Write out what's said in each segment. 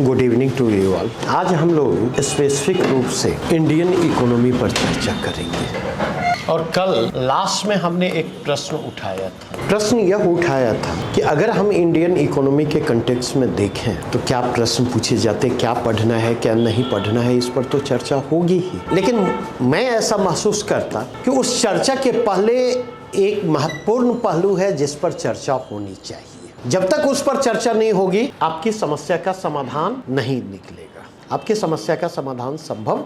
Good evening to you all. आज हम लोग स्पेसिफिक रूप से इंडियन इकोनॉमी पर चर्चा करेंगे। और कल लास्ट में हमने एक प्रश्न उठाया था। प्रश्न यह उठाया था कि अगर हम इंडियन इकोनॉमी के कंटेक्स्ट में देखें तो क्या प्रश्न पूछे जाते, क्या पढ़ना है क्या नहीं पढ़ना है, इस पर तो चर्चा होगी ही। लेकिन मैं ऐसा महसूस करता कि उस चर्चा के पहले एक महत्वपूर्ण पहलू है जिस पर चर्चा होनी चाहिए। जब तक उस पर चर्चा नहीं होगी आपकी समस्या का समाधान नहीं निकलेगा, आपकी समस्या का समाधान संभव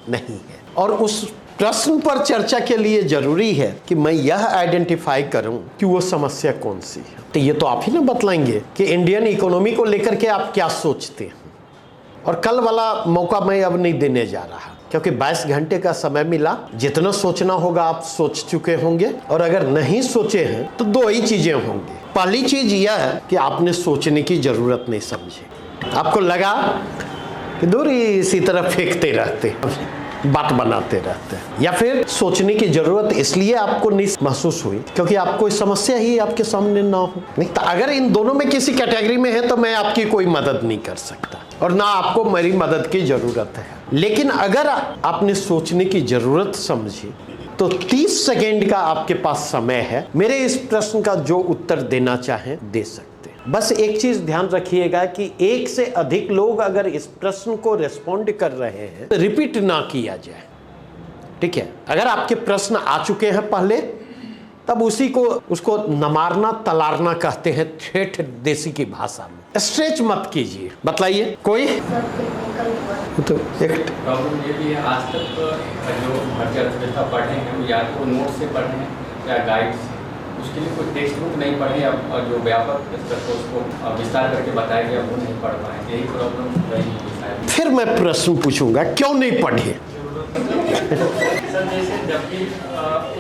नहीं है। और उस प्रश्न पर चर्चा के लिए जरूरी है कि मैं यह आइडेंटिफाई करूं कि वो समस्या कौन सी है। तो ये तो आप ही ना बतलाएंगे कि इंडियन इकोनॉमी को लेकर के आप क्या सोचते हैं। और कल वाला मौका मैं अब नहीं देने जा रहा क्योंकि 22 घंटे का समय मिला। जितना सोचना होगा आप सोच चुके होंगे, और अगर नहीं सोचे हैं तो दो ही चीजें होंगी। पहली चीज यह है कि आपने सोचने की जरूरत नहीं समझी, आपको लगा कि दूर इसी तरह फेंकते रहते, बात बनाते रहते हैं, या फिर सोचने की जरूरत इसलिए आपको नहीं महसूस हुई क्योंकि आपको समस्या ही आपके सामने ना हो। नहीं तो अगर इन दोनों में किसी कैटेगरी में है तो मैं आपकी कोई मदद नहीं कर सकता और ना आपको मेरी मदद की जरूरत है। लेकिन अगर आपने सोचने की जरूरत समझी तो 30 सेकेंड का आपके पास समय है। मेरे इस प्रश्न का जो उत्तर देना चाहें दे सकते हैं। बस एक चीज ध्यान रखिएगा कि एक से अधिक लोग अगर इस प्रश्न को रेस्पॉन्ड कर रहे हैं तो रिपीट ना किया जाए, ठीक है। अगर आपके प्रश्न आ चुके हैं पहले तब उसको नमारना तलारना कहते हैं ठेठ देसी की भाषा में। स्ट्रेच मत कीजिए, बतलाइए कोई तो एक प्रॉब्लम ये भी है। आज तक जो भारतीय अर्थव्यवस्था पढ़े हैं या तो नोट से पढ़े हैं या गाइड से, उसके लिए कोई टेक्स्ट बुक नहीं पढ़े या जो व्यापक स्तर पर उसको विस्तार करके बताया गया वो नहीं पढ़ पाए। यही प्रॉब्लम रही है। फिर मैं प्रश्न पूछूंगा क्यों नहीं पढ़े। सर जैसे जबकि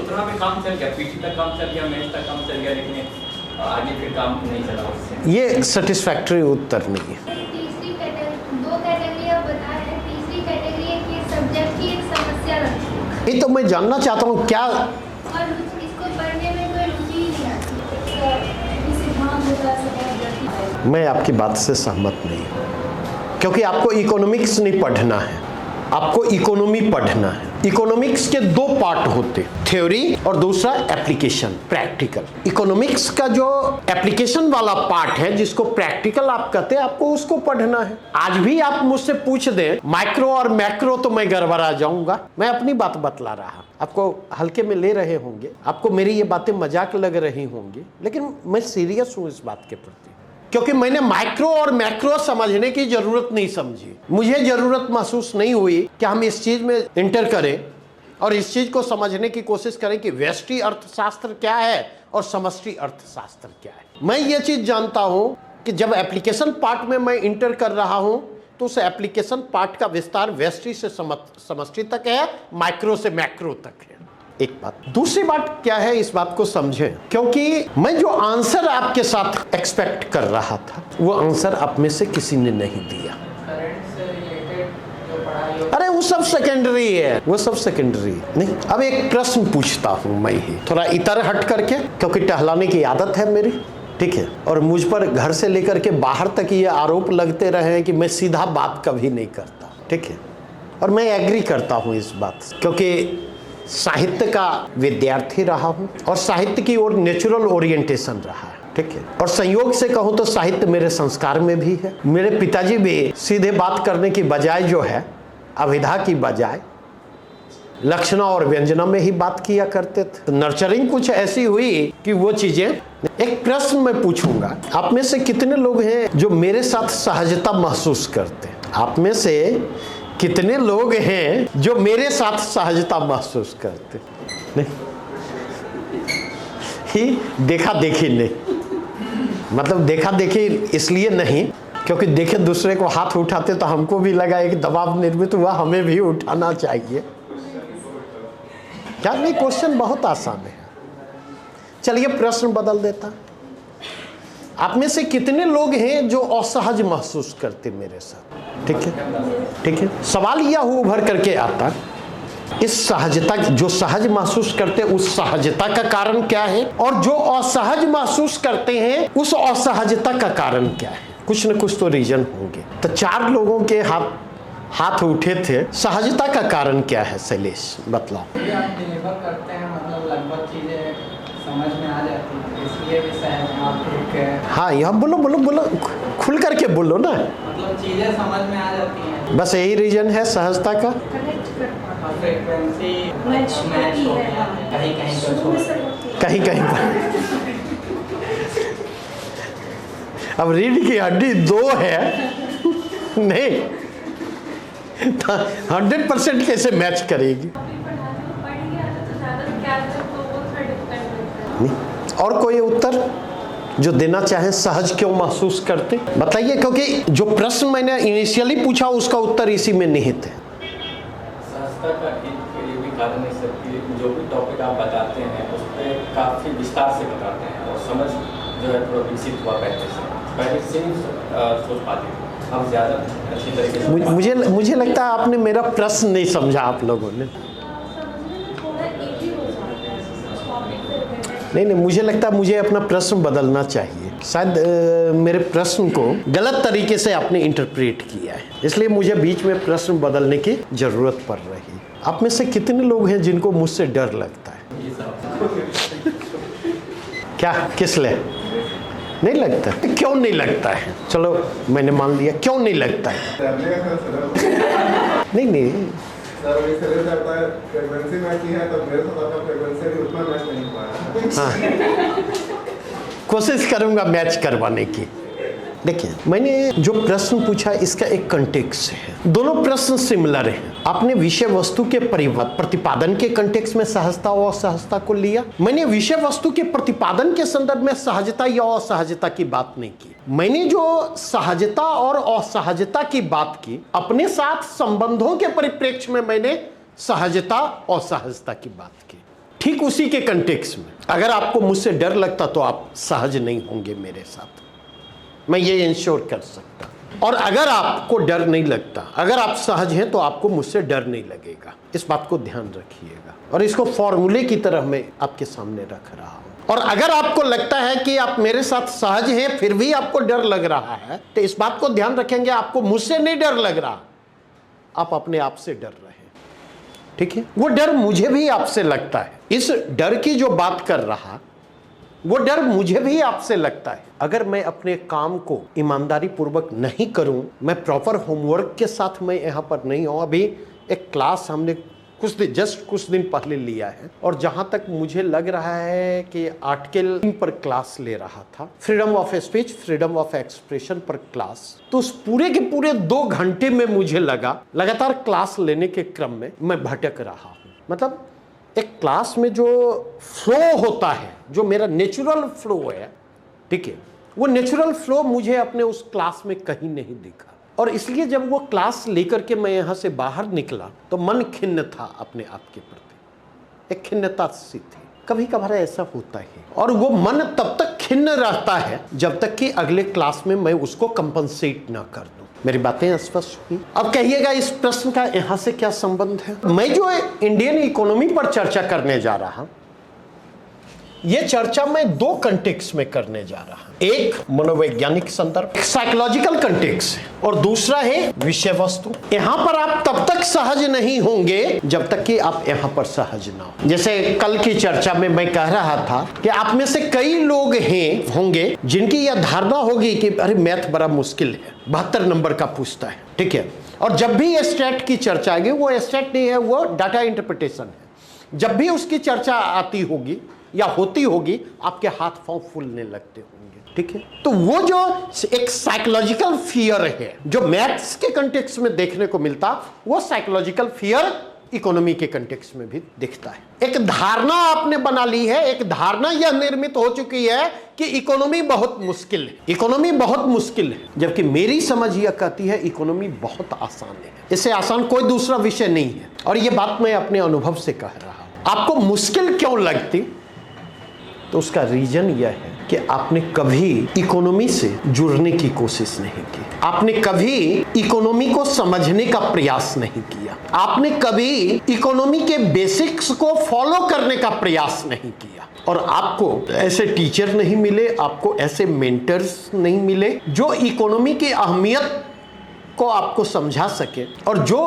उतना में काम चल गया, पीटी तक काम चल गया, मेंस तक काम चल गया, लेकिन आगे फिर काम नहीं चला उससे। ये सेटिस्फैक्टरी उत्तर नहीं है। तीसरी कैटेगरी, दो कैटेगरी आप बताए हैं, तीसरी कैटेगरी है कि सब्जेक्ट की एक समस्या रखी। ये तो मैं जानना चाहता हूँ क्या, और इसको पढ़ने में कोई रुचि ही नहीं आती। सिद्धांत होता, मैं आपकी बात से सहमत नहीं हूँ क्योंकि आपको इकोनॉमिक्स नहीं पढ़ना है, आपको इकोनॉमी पढ़ना है। इकोनॉमिक्स के दो पार्ट होते, थ्योरी और दूसरा एप्लीकेशन, प्रैक्टिकल। इकोनॉमिक्स का जो एप्लीकेशन वाला पार्ट है जिसको प्रैक्टिकल आप कहते हैं, आपको उसको पढ़ना है। आज भी आप मुझसे पूछ दें माइक्रो और मैक्रो तो मैं गड़बड़ा जाऊंगा। मैं अपनी बात बतला रहा, आपको हल्के में ले रहे होंगे, आपको मेरी ये बातें मजाक लग रही होंगी, लेकिन मैं सीरियस हूं इस बात के प्रति क्योंकि मैंने माइक्रो और मैक्रो समझने की जरूरत नहीं समझी। मुझे जरूरत महसूस नहीं हुई कि हम इस चीज में इंटर करें और इस चीज को समझने की कोशिश करें कि व्यष्टि अर्थशास्त्र क्या है और समष्टि अर्थशास्त्र क्या है। मैं ये चीज जानता हूं कि जब एप्लीकेशन पार्ट में मैं इंटर कर रहा हूं तो उस एप्लीकेशन पार्ट का विस्तार व्यष्टि से समष्टि तक है, माइक्रो से मैक्रो तक है। एक बात। दूसरी बात क्या है, इस बात को समझें, क्योंकि मैं जो आंसर आपके साथ एक्सपेक्ट कर रहा था वो आंसर आप में से किसी ने नहीं दिया। अरे वो सब सेकेंडरी है, वो सब सेकेंडरी नहीं। अब एक प्रश्न पूछता हूं मैं ही थोड़ा इतर हट करके, क्योंकि टहलाने की आदत है मेरी, ठीक है। और मुझ पर घर से लेकर के बाहर तक ये आरोप लगते रहे हैं कि मैं सीधा बात कभी नहीं करता, ठीक है। और मैं एग्री करता हूं इस बात से क्योंकि साहित्य का विद्यार्थी रहा हूं और साहित्य की ओर नेचुरल ओरिएंटेशन रहा है, ठीक है। और संयोग से कहूं तो साहित्य मेरे संस्कार में भी है। मेरे पिताजी भी सीधे बात करने की बजाय जो है, अभिधा की बजाय लक्षणा और व्यंजना में ही बात किया करते थे। तो नर्चरिंग कुछ ऐसी हुई कि वो चीजें। एक प्रश्न मैं पूछूंगा, आप में से कितने लोग हैं जो मेरे साथ सहजता महसूस करते हैं? आप में से कितने लोग हैं जो मेरे साथ सहजता महसूस करते? नहीं ही देखा देखी नहीं, मतलब देखा देखी इसलिए नहीं क्योंकि देखे दूसरे को हाथ उठाते तो हमको भी लगा एक दबाव निर्मित हुआ, हमें भी उठाना चाहिए। क्या नहीं, क्वेश्चन बहुत आसान है। चलिए प्रश्न बदल देता, आप में से कितने लोग हैं जो असहज महसूस करते मेरे साथ? ठीक है, ठीक है। सवाल यह उभर करके आता, इस सहजता, जो सहज महसूस करते उस सहजता का कारण क्या है, और जो असहज महसूस करते हैं उस असहजता का कारण क्या है? कुछ न कुछ तो रीजन होंगे। तो 4 लोगों के हाथ उठे थे। सहजता का कारण क्या है शैलेश, बतलाओ। ये आप डिलीवर करते हैं, मतलब लगभग चीज़ें समझ में आ जाती हैं, इसलिए भी सहज आप एक। हाँ, यह बोलो खुल करके बोलो ना। मतलब चीज़ें समझ में आ जाती हैं, बस यही रीजन है सहजता का। फ्रीक्वेंसी मैच हो गया, कहीं पर अब रीढ़ की हड्डी 2 है नहीं, 100% कैसे मैच करेगी। और कोई उत्तर जो देना चाहे, सहज क्यों महसूस करते, बताइए। क्योंकि जो प्रश्न मैंने इनिशियली पूछा उसका उत्तर इसी में निहित है। सहजता का ये भी कारण है सर कि जो भी टॉपिक आप बताते हैं उस पर काफ़ी विस्तार से बताते हैं और समझ जो है थोड़ा विकसित हुआ पहले से नहीं सोच पाते थे, हम ज़्यादा अच्छी तरीके से। मुझे लगता है आपने मेरा प्रश्न नहीं समझा आप लोगों ने। नहीं, मुझे लगता है मुझे अपना प्रश्न बदलना चाहिए। शायद मेरे प्रश्न को गलत तरीके से आपने इंटरप्रेट किया है, इसलिए मुझे बीच में प्रश्न बदलने की जरूरत पड़ रही। आप में से कितने लोग हैं जिनको मुझसे डर लगता है? क्या, किस लिए नहीं लगता? क्यों नहीं लगता है? चलो मैंने मान लिया, क्यों नहीं लगता है? नहीं सर, इसलिए करता है फ्रीक्वेंसी मैच ही है, तो मेरे साथ आपका फ्रीक्वेंसी भी उतना मैच नहीं हुआ है। हाँ, कोशिश करूंगा मैच करवाने की। देखिए, मैंने जो प्रश्न पूछा इसका एक कंटेक्स्ट है। दोनों प्रश्न सिमिलर हैं। आपने विषय वस्तु के प्रतिपादन के कंटेक्स्ट में सहजता और असहजता को लिया। मैंने विषय वस्तु के प्रतिपादन के संदर्भ में सहजता या असहजता की बात नहीं की। मैंने जो सहजता और असहजता की बात की, अपने साथ संबंधों के परिप्रेक्ष्य में मैंने सहजता और असहजता की बात की। ठीक उसी के कंटेक्स्ट में अगर आपको मुझसे डर लगता तो आप सहज नहीं होंगे मेरे साथ, मैं ये इंश्योर कर सकता। और अगर आपको डर नहीं लगता, अगर आप सहज हैं, तो आपको मुझसे डर नहीं लगेगा। इस बात को ध्यान रखिएगा और इसको फॉर्मूले की तरह मैं आपके सामने रख रहा हूं। और अगर आपको लगता है कि आप मेरे साथ सहज हैं फिर भी आपको डर लग रहा है, तो इस बात को ध्यान रखेंगे, आपको मुझसे नहीं डर लग रहा, आप अपने आप से डर रहे हैं। ठीक है, वो डर मुझे भी आपसे लगता है। इस डर की जो बात कर रहा, वो डर मुझे भी आपसे लगता है। अगर मैं अपने काम को ईमानदारी पूर्वक नहीं करूं, मैं प्रॉपर होमवर्क के साथ मैं यहां पर नहीं हूं। अभी एक क्लास हमने कुछ दिन पहले लिया है, और जहां तक मुझे लग रहा है कि आर्टिकल पर क्लास ले रहा था, freedom of speech, freedom of expression पर क्लास। तो उस पूरे के पूरे 2 घंटे में मुझे लगा, लगातार क्लास लेने के क्रम में मैं भटक रहा हूं। मतलब एक क्लास में जो फ्लो होता है, जो मेरा नेचुरल फ्लो है, ठीक है, वो नेचुरल फ्लो मुझे अपने उस क्लास में कहीं नहीं दिखा। और इसलिए जब वो क्लास लेकर के मैं यहाँ से बाहर निकला तो मन खिन्न था अपने आप के प्रति, एक खिन्नता सी थी। कभी कभार ऐसा होता है, और वो मन तब तक खिन्न रहता है जब तक कि अगले क्लास में मैं उसको कंपनसेट ना कर दूं। मेरी बातें स्पष्ट हुई? अब कहिएगा इस प्रश्न का यहाँ से क्या संबंध है? मैं जो इंडियन इकोनॉमी पर चर्चा करने जा रहा हूं, ये चर्चा मैं 2 कंटेक्स्ट में करने जा रहा हूं। एक मनोवैज्ञानिक संदर्भ, एक साइकोलॉजिकल कंटेक्स्ट है, और दूसरा है विषय वस्तु। यहां पर आप तब तक सहज नहीं होंगे जब तक कि आप यहां पर सहज ना हो। जैसे कल की चर्चा में मैं कह रहा था कि आप में से कई लोग होंगे जिनकी यह धारणा होगी कि अरे मैथ बड़ा मुश्किल है, 72 नंबर का पूछता है, ठीक है। और जब भी स्टैट की चर्चा आएगी, वो स्टैट नहीं है, वो डाटा इंटरप्रिटेशन है। जब भी उसकी चर्चा आती होगी या होती होगी, आपके हाथ पांव फूलने लगते होंगे, ठीक है। तो वो जो एक साइकोलॉजिकल फियर है, जो मैथ्स के कंटेक्स्ट में देखने को मिलता, वो साइकोलॉजिकल फियर इकोनॉमी के कंटेक्स्ट में भी दिखता है। एक धारणा आपने बना ली है, एक धारणा यह निर्मित हो चुकी है कि इकोनॉमी बहुत मुश्किल है, इकोनॉमी बहुत मुश्किल है, जबकि मेरी समझ यह कहती है इकोनॉमी बहुत आसान है। इससे आसान कोई दूसरा विषय नहीं है। और यह बात मैं अपने अनुभव से कह रहा हूं। आपको मुश्किल क्यों लगती, तो उसका रीजन यह है कि आपने कभी इकोनॉमी से जुड़ने की कोशिश नहीं की, आपने कभी इकोनॉमी को समझने का प्रयास नहीं किया, आपने कभी इकोनॉमी के बेसिक्स को फॉलो करने का प्रयास नहीं किया। और आपको ऐसे टीचर नहीं मिले, आपको ऐसे मेंटर्स नहीं मिले जो इकोनॉमी की अहमियत को आपको समझा सके और जो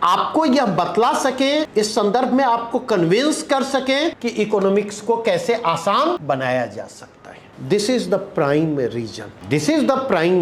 आपको यह बतला सके, इस संदर्भ में आपको कन्विंस कर सके कि इकोनॉमिक्स को कैसे आसान बनाया जा सकता है। This is the prime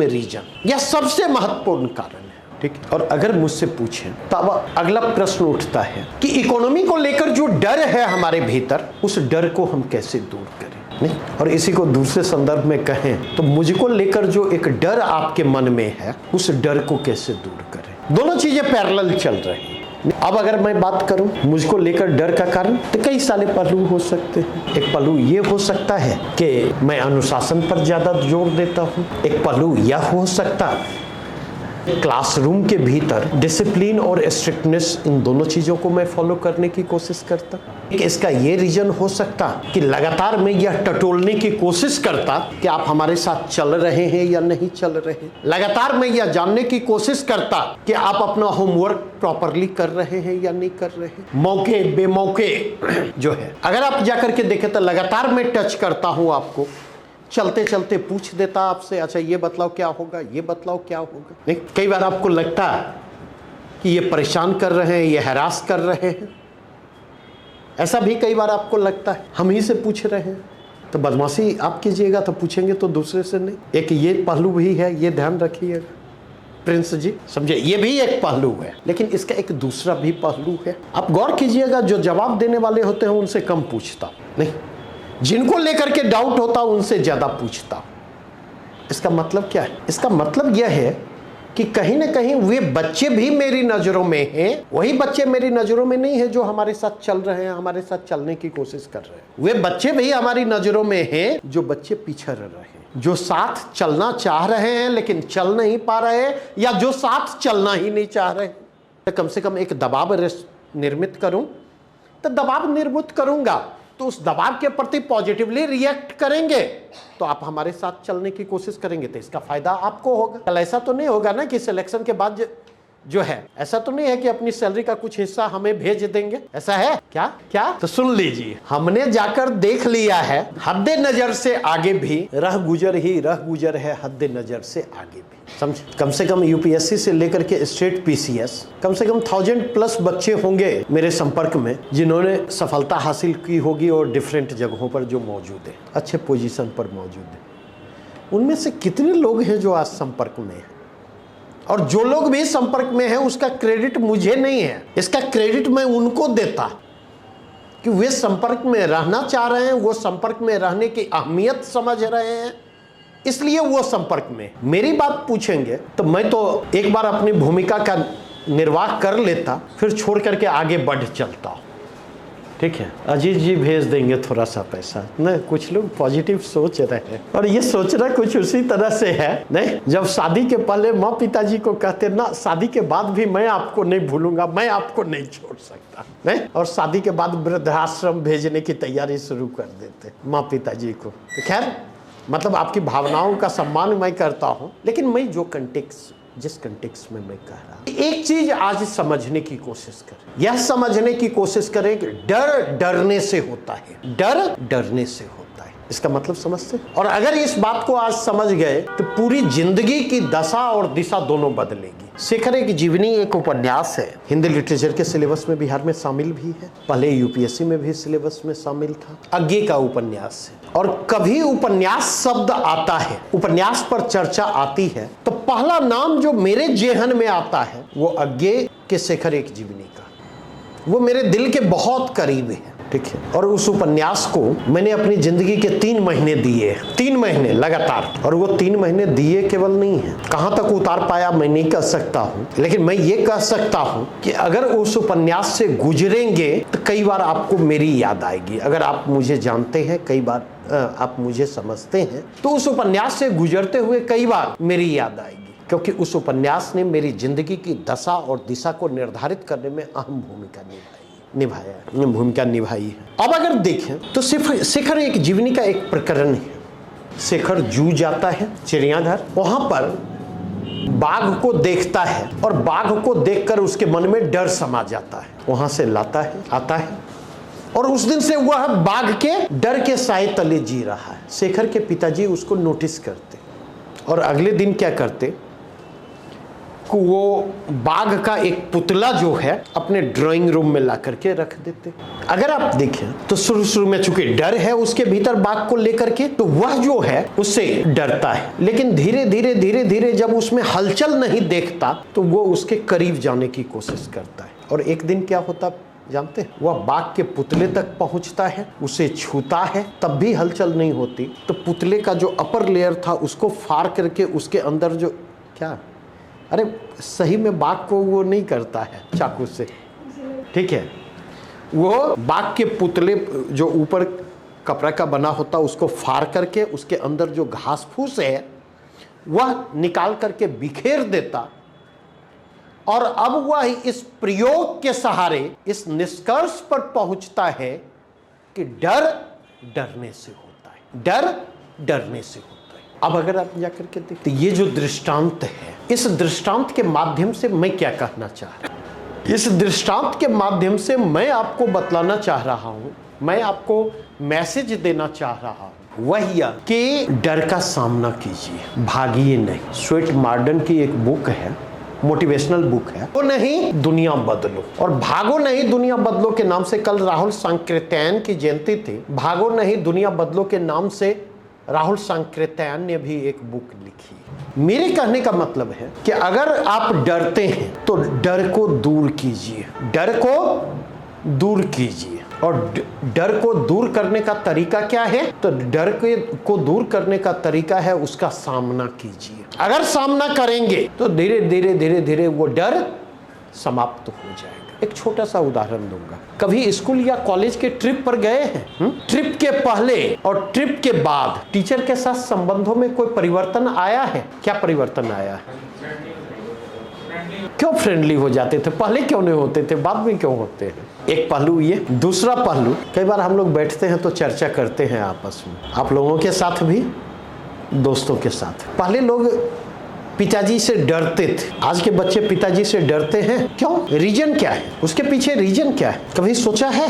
reason, यह सबसे महत्वपूर्ण कारण है। ठीक है, और अगर मुझसे पूछें तो अब अगला प्रश्न उठता है कि इकोनॉमी को लेकर जो डर है हमारे भीतर, उस डर को हम कैसे दूर करें। नहीं, और इसी को दूसरे संदर्भ में कहें तो मुझको लेकर जो एक डर आपके मन में है, उस डर को कैसे दूर करें। दोनों चीजें पैरेलल चल रही हैं। अब अगर मैं बात करूं मुझको लेकर डर का कारण, तो कई सारे पहलू हो सकते हैं। एक पहलू ये हो सकता है कि मैं अनुशासन पर ज्यादा जोर देता हूं। एक पहलू यह हो सकता क्लासरूम के भीतर डिसिप्लिन और स्ट्रिक्टनेस, इन दोनों चीजों को मैं फॉलो करने की कोशिश करता। एक इसका ये रीजन हो सकता कि लगातार मैं यह टटोलने की कोशिश करता कि आप हमारे साथ चल रहे हैं या नहीं चल रहे। लगातार मैं यह जानने की कोशिश करता कि आप अपना होमवर्क प्रॉपरली कर रहे हैं या नहीं कर रहे। मौके बेमौके जो है, अगर आप जाकर के देखें तो लगातार मैं टच करता हूं आपको, चलते चलते पूछ देता आपसे, अच्छा ये बतलाओ क्या होगा, ये बतलाओ क्या होगा। नहीं, कई बार आपको लगता है कि ये परेशान कर रहे हैं, ये हरास कर रहे हैं, ऐसा भी कई बार आपको लगता है। हम ही से पूछ रहे हैं, तो बदमाशी आप कीजिएगा तो पूछेंगे तो दूसरे से नहीं। एक ये पहलू भी है, ये ध्यान रखिएगा प्रिंस जी, समझे, ये भी एक पहलू है। लेकिन इसका एक दूसरा भी पहलू है। आप गौर कीजिएगा, जो जवाब देने वाले होते हैं उनसे कम पूछता नहीं, जिनको लेकर के डाउट होता उनसे ज्यादा पूछता। इसका मतलब क्या है? इसका मतलब यह है कि कहीं ना कहीं वे बच्चे भी मेरी नजरों में हैं, वही बच्चे मेरी नजरों में नहीं है जो हमारे साथ चल रहे हैं, हमारे साथ चलने की कोशिश कर रहे हैं। वे बच्चे भी हमारी नजरों में हैं जो बच्चे पिछड़ रहे हैं, जो साथ चलना चाह रहे हैं लेकिन चल नहीं पा रहे, या जो साथ चलना ही नहीं चाह रहे। तो कम से कम एक दबाव निर्मित करूं, तो दबाव निर्मित करूंगा तो उस दबाव के प्रति पॉजिटिवली रिएक्ट करेंगे तो आप हमारे साथ चलने की कोशिश करेंगे, तो इसका फायदा आपको होगा। कल ऐसा तो नहीं होगा ना कि सिलेक्शन के बाद जो है, ऐसा तो नहीं है कि अपनी सैलरी का कुछ हिस्सा हमें भेज देंगे, ऐसा है क्या? तो सुन लीजिए, हमने जाकर देख लिया है, हद्दे नजर से आगे भी रह गुजर है, हद्दे नजर से आगे भी। समझ, कम से कम यूपीएससी से लेकर के स्टेट पीसीएस, कम से कम 1000+ बच्चे होंगे मेरे संपर्क में जिन्होंने सफलता हासिल की होगी और डिफरेंट जगहों पर जो मौजूद है, अच्छे पोजीशन पर मौजूद है। उनमें से कितने लोग हैं जो आज संपर्क में हैं? और जो लोग भी संपर्क में हैं उसका क्रेडिट मुझे नहीं है, इसका क्रेडिट मैं उनको देता कि वे संपर्क में रहना चाह रहे हैं, वो संपर्क में रहने की अहमियत समझ रहे हैं, इसलिए वो संपर्क में। मेरी बात पूछेंगे तो मैं तो एक बार अपनी भूमिका का निर्वाह कर लेता, फिर छोड़ करके आगे बढ़ चलता। ठीक है, अजीत जी भेज देंगे थोड़ा सा पैसा, नहीं, कुछ लोग पॉजिटिव सोच रहे हैं और ये सोचना कुछ उसी तरह से है। नहीं, जब शादी के पहले माँ पिताजी को कहते ना, शादी के बाद भी मैं आपको नहीं भूलूंगा, मैं आपको नहीं छोड़ सकता, नहीं, और शादी के बाद वृद्धाश्रम भेजने की तैयारी शुरू कर देते माँ पिताजी को। तो खैर, मतलब आपकी भावनाओं का सम्मान मैं करता हूँ, लेकिन मैं जो जिस कंटेक्स्ट में मैं कह रहा हूं, एक चीज आज समझने की कोशिश करें, यह समझने की कोशिश करें कि डर डरने से होता है, डर डरने से होता है। इसका मतलब समझते? और अगर इस बात को आज समझ गए तो पूरी जिंदगी की दशा और दिशा दोनों बदलेगी। शेखर एक जीवनी एक उपन्यास है, हिंदी लिटरेचर के सिलेबस में बिहार में शामिल भी है, पहले यूपीएससी में भी सिलेबस में शामिल था। आगे का उपन्यास है, और कभी उपन्यास शब्द आता है, उपन्यास पर चर्चा आती है, तो पहला नाम जो मेरे जेहन में आता है वो आगे के शेखर एक जीवनी का, वो मेरे दिल के बहुत करीब है। ठीक है, और उस उपन्यास को मैंने अपनी जिंदगी के 3 महीने दिए, 3 महीने लगातार, और वो 3 महीने दिए केवल नहीं है, कहां तक उतार पाया मैं नहीं कह सकता हूं, लेकिन मैं ये कह सकता हूं कि अगर उस उपन्यास से गुजरेंगे तो कई बार आपको मेरी याद आएगी। अगर आप मुझे जानते हैं, कई बार आप मुझे समझते हैं, तो उस उपन्यास से गुजरते हुए कई बार मेरी याद आएगी, क्योंकि उस उपन्यास ने मेरी जिंदगी की दशा और दिशा को निर्धारित करने में अहम भूमिका निभाई है। अब अगर देखें तो शेखर एक जीवनी का एक प्रकरण है। शेखर जू जाता है चिड़ियाघर, वहां पर बाघ को देखता है और बाघ को देखकर उसके मन में डर समा जाता है। वहां से आता है और उस दिन से वह बाघ के डर के साए तले जी रहा है। शेखर के पिताजी उसको नोटिस करते और अगले दिन क्या करते कि वो बाघ का एक पुतला जो है अपने ड्राइंग रूम में ला करके रख देते। अगर आप देखें तो शुरू में चूंकि डर है उसके भीतर बाघ को लेकर के, तो वह जो है उससे डरता है, लेकिन धीरे धीरे जब उसमें हलचल नहीं देखता तो वो उसके करीब जाने की कोशिश करता है। और एक दिन क्या होता जानते हैं, वह बाघ के पुतले तक पहुंचता है, उसे छूता है, तब भी हलचल नहीं होती, तो पुतले का जो अपर लेयर था उसको फाड़ करके उसके अंदर जो क्या, अरे सही में बाघ को वो नहीं करता है चाकू से, ठीक है, वो बाघ के पुतले जो ऊपर कपड़ा का बना होता उसको फाड़ करके उसके अंदर जो घास फूस है वह निकाल करके बिखेर देता। और अब वह इस प्रयोग के सहारे इस निष्कर्ष पर पहुंचता है कि डर डरने से होता है, डर डरने से होता है। अब अगर आप जाकर के देखते ये जो दृष्टांत है, इस दृष्टांत के माध्यम से मैं क्या कहना चाह रहा हूं, इस दृष्टांत के माध्यम से मैं आपको बतलाना चाह रहा हूं, मैं आपको मैसेज देना चाह रहा हूं, वह यह कि डर का सामना कीजिए, भागिए नहीं। स्वेट मार्डन की एक बुक है, मोटिवेशनल बुक है, वो नहीं दुनिया बदलो, और भागो नहीं दुनिया बदलो के नाम से कल राहुल सांकृत्यायन की जयंती थी। भागो नहीं दुनिया बदलो के नाम से राहुल सांकृत्यायन ने भी एक बुक लिखी। मेरे कहने का मतलब है कि अगर आप डरते हैं तो डर को दूर कीजिए, डर को दूर कीजिए। और डर को दूर करने का तरीका क्या है, तो डर को दूर करने का तरीका है उसका सामना कीजिए। अगर सामना करेंगे तो धीरे धीरे वो डर समाप्त हो जाएगा। एक छोटा सा उदाहरण दूंगा, कभी स्कूल या कॉलेज के ट्रिप पर गए हैं? ट्रिप के पहले और ट्रिप के बाद टीचर के साथ संबंधों में कोई परिवर्तन आया है? क्या परिवर्तन आया है? क्यों फ्रेंडली हो जाते थे? पहले क्यों नहीं होते थे, बाद में क्यों होते हैं? एक पहलू ये। दूसरा पहलू, कई बार हम लोग बैठते हैं तो चर्चा करते हैं आपस में, आप लोगों के साथ भी, दोस्तों के साथ। पहले लोग पिताजी से डरते थे, आज के बच्चे पिताजी से डरते हैं क्यों? रीजन क्या है उसके पीछे? रीजन क्या है, कभी सोचा है?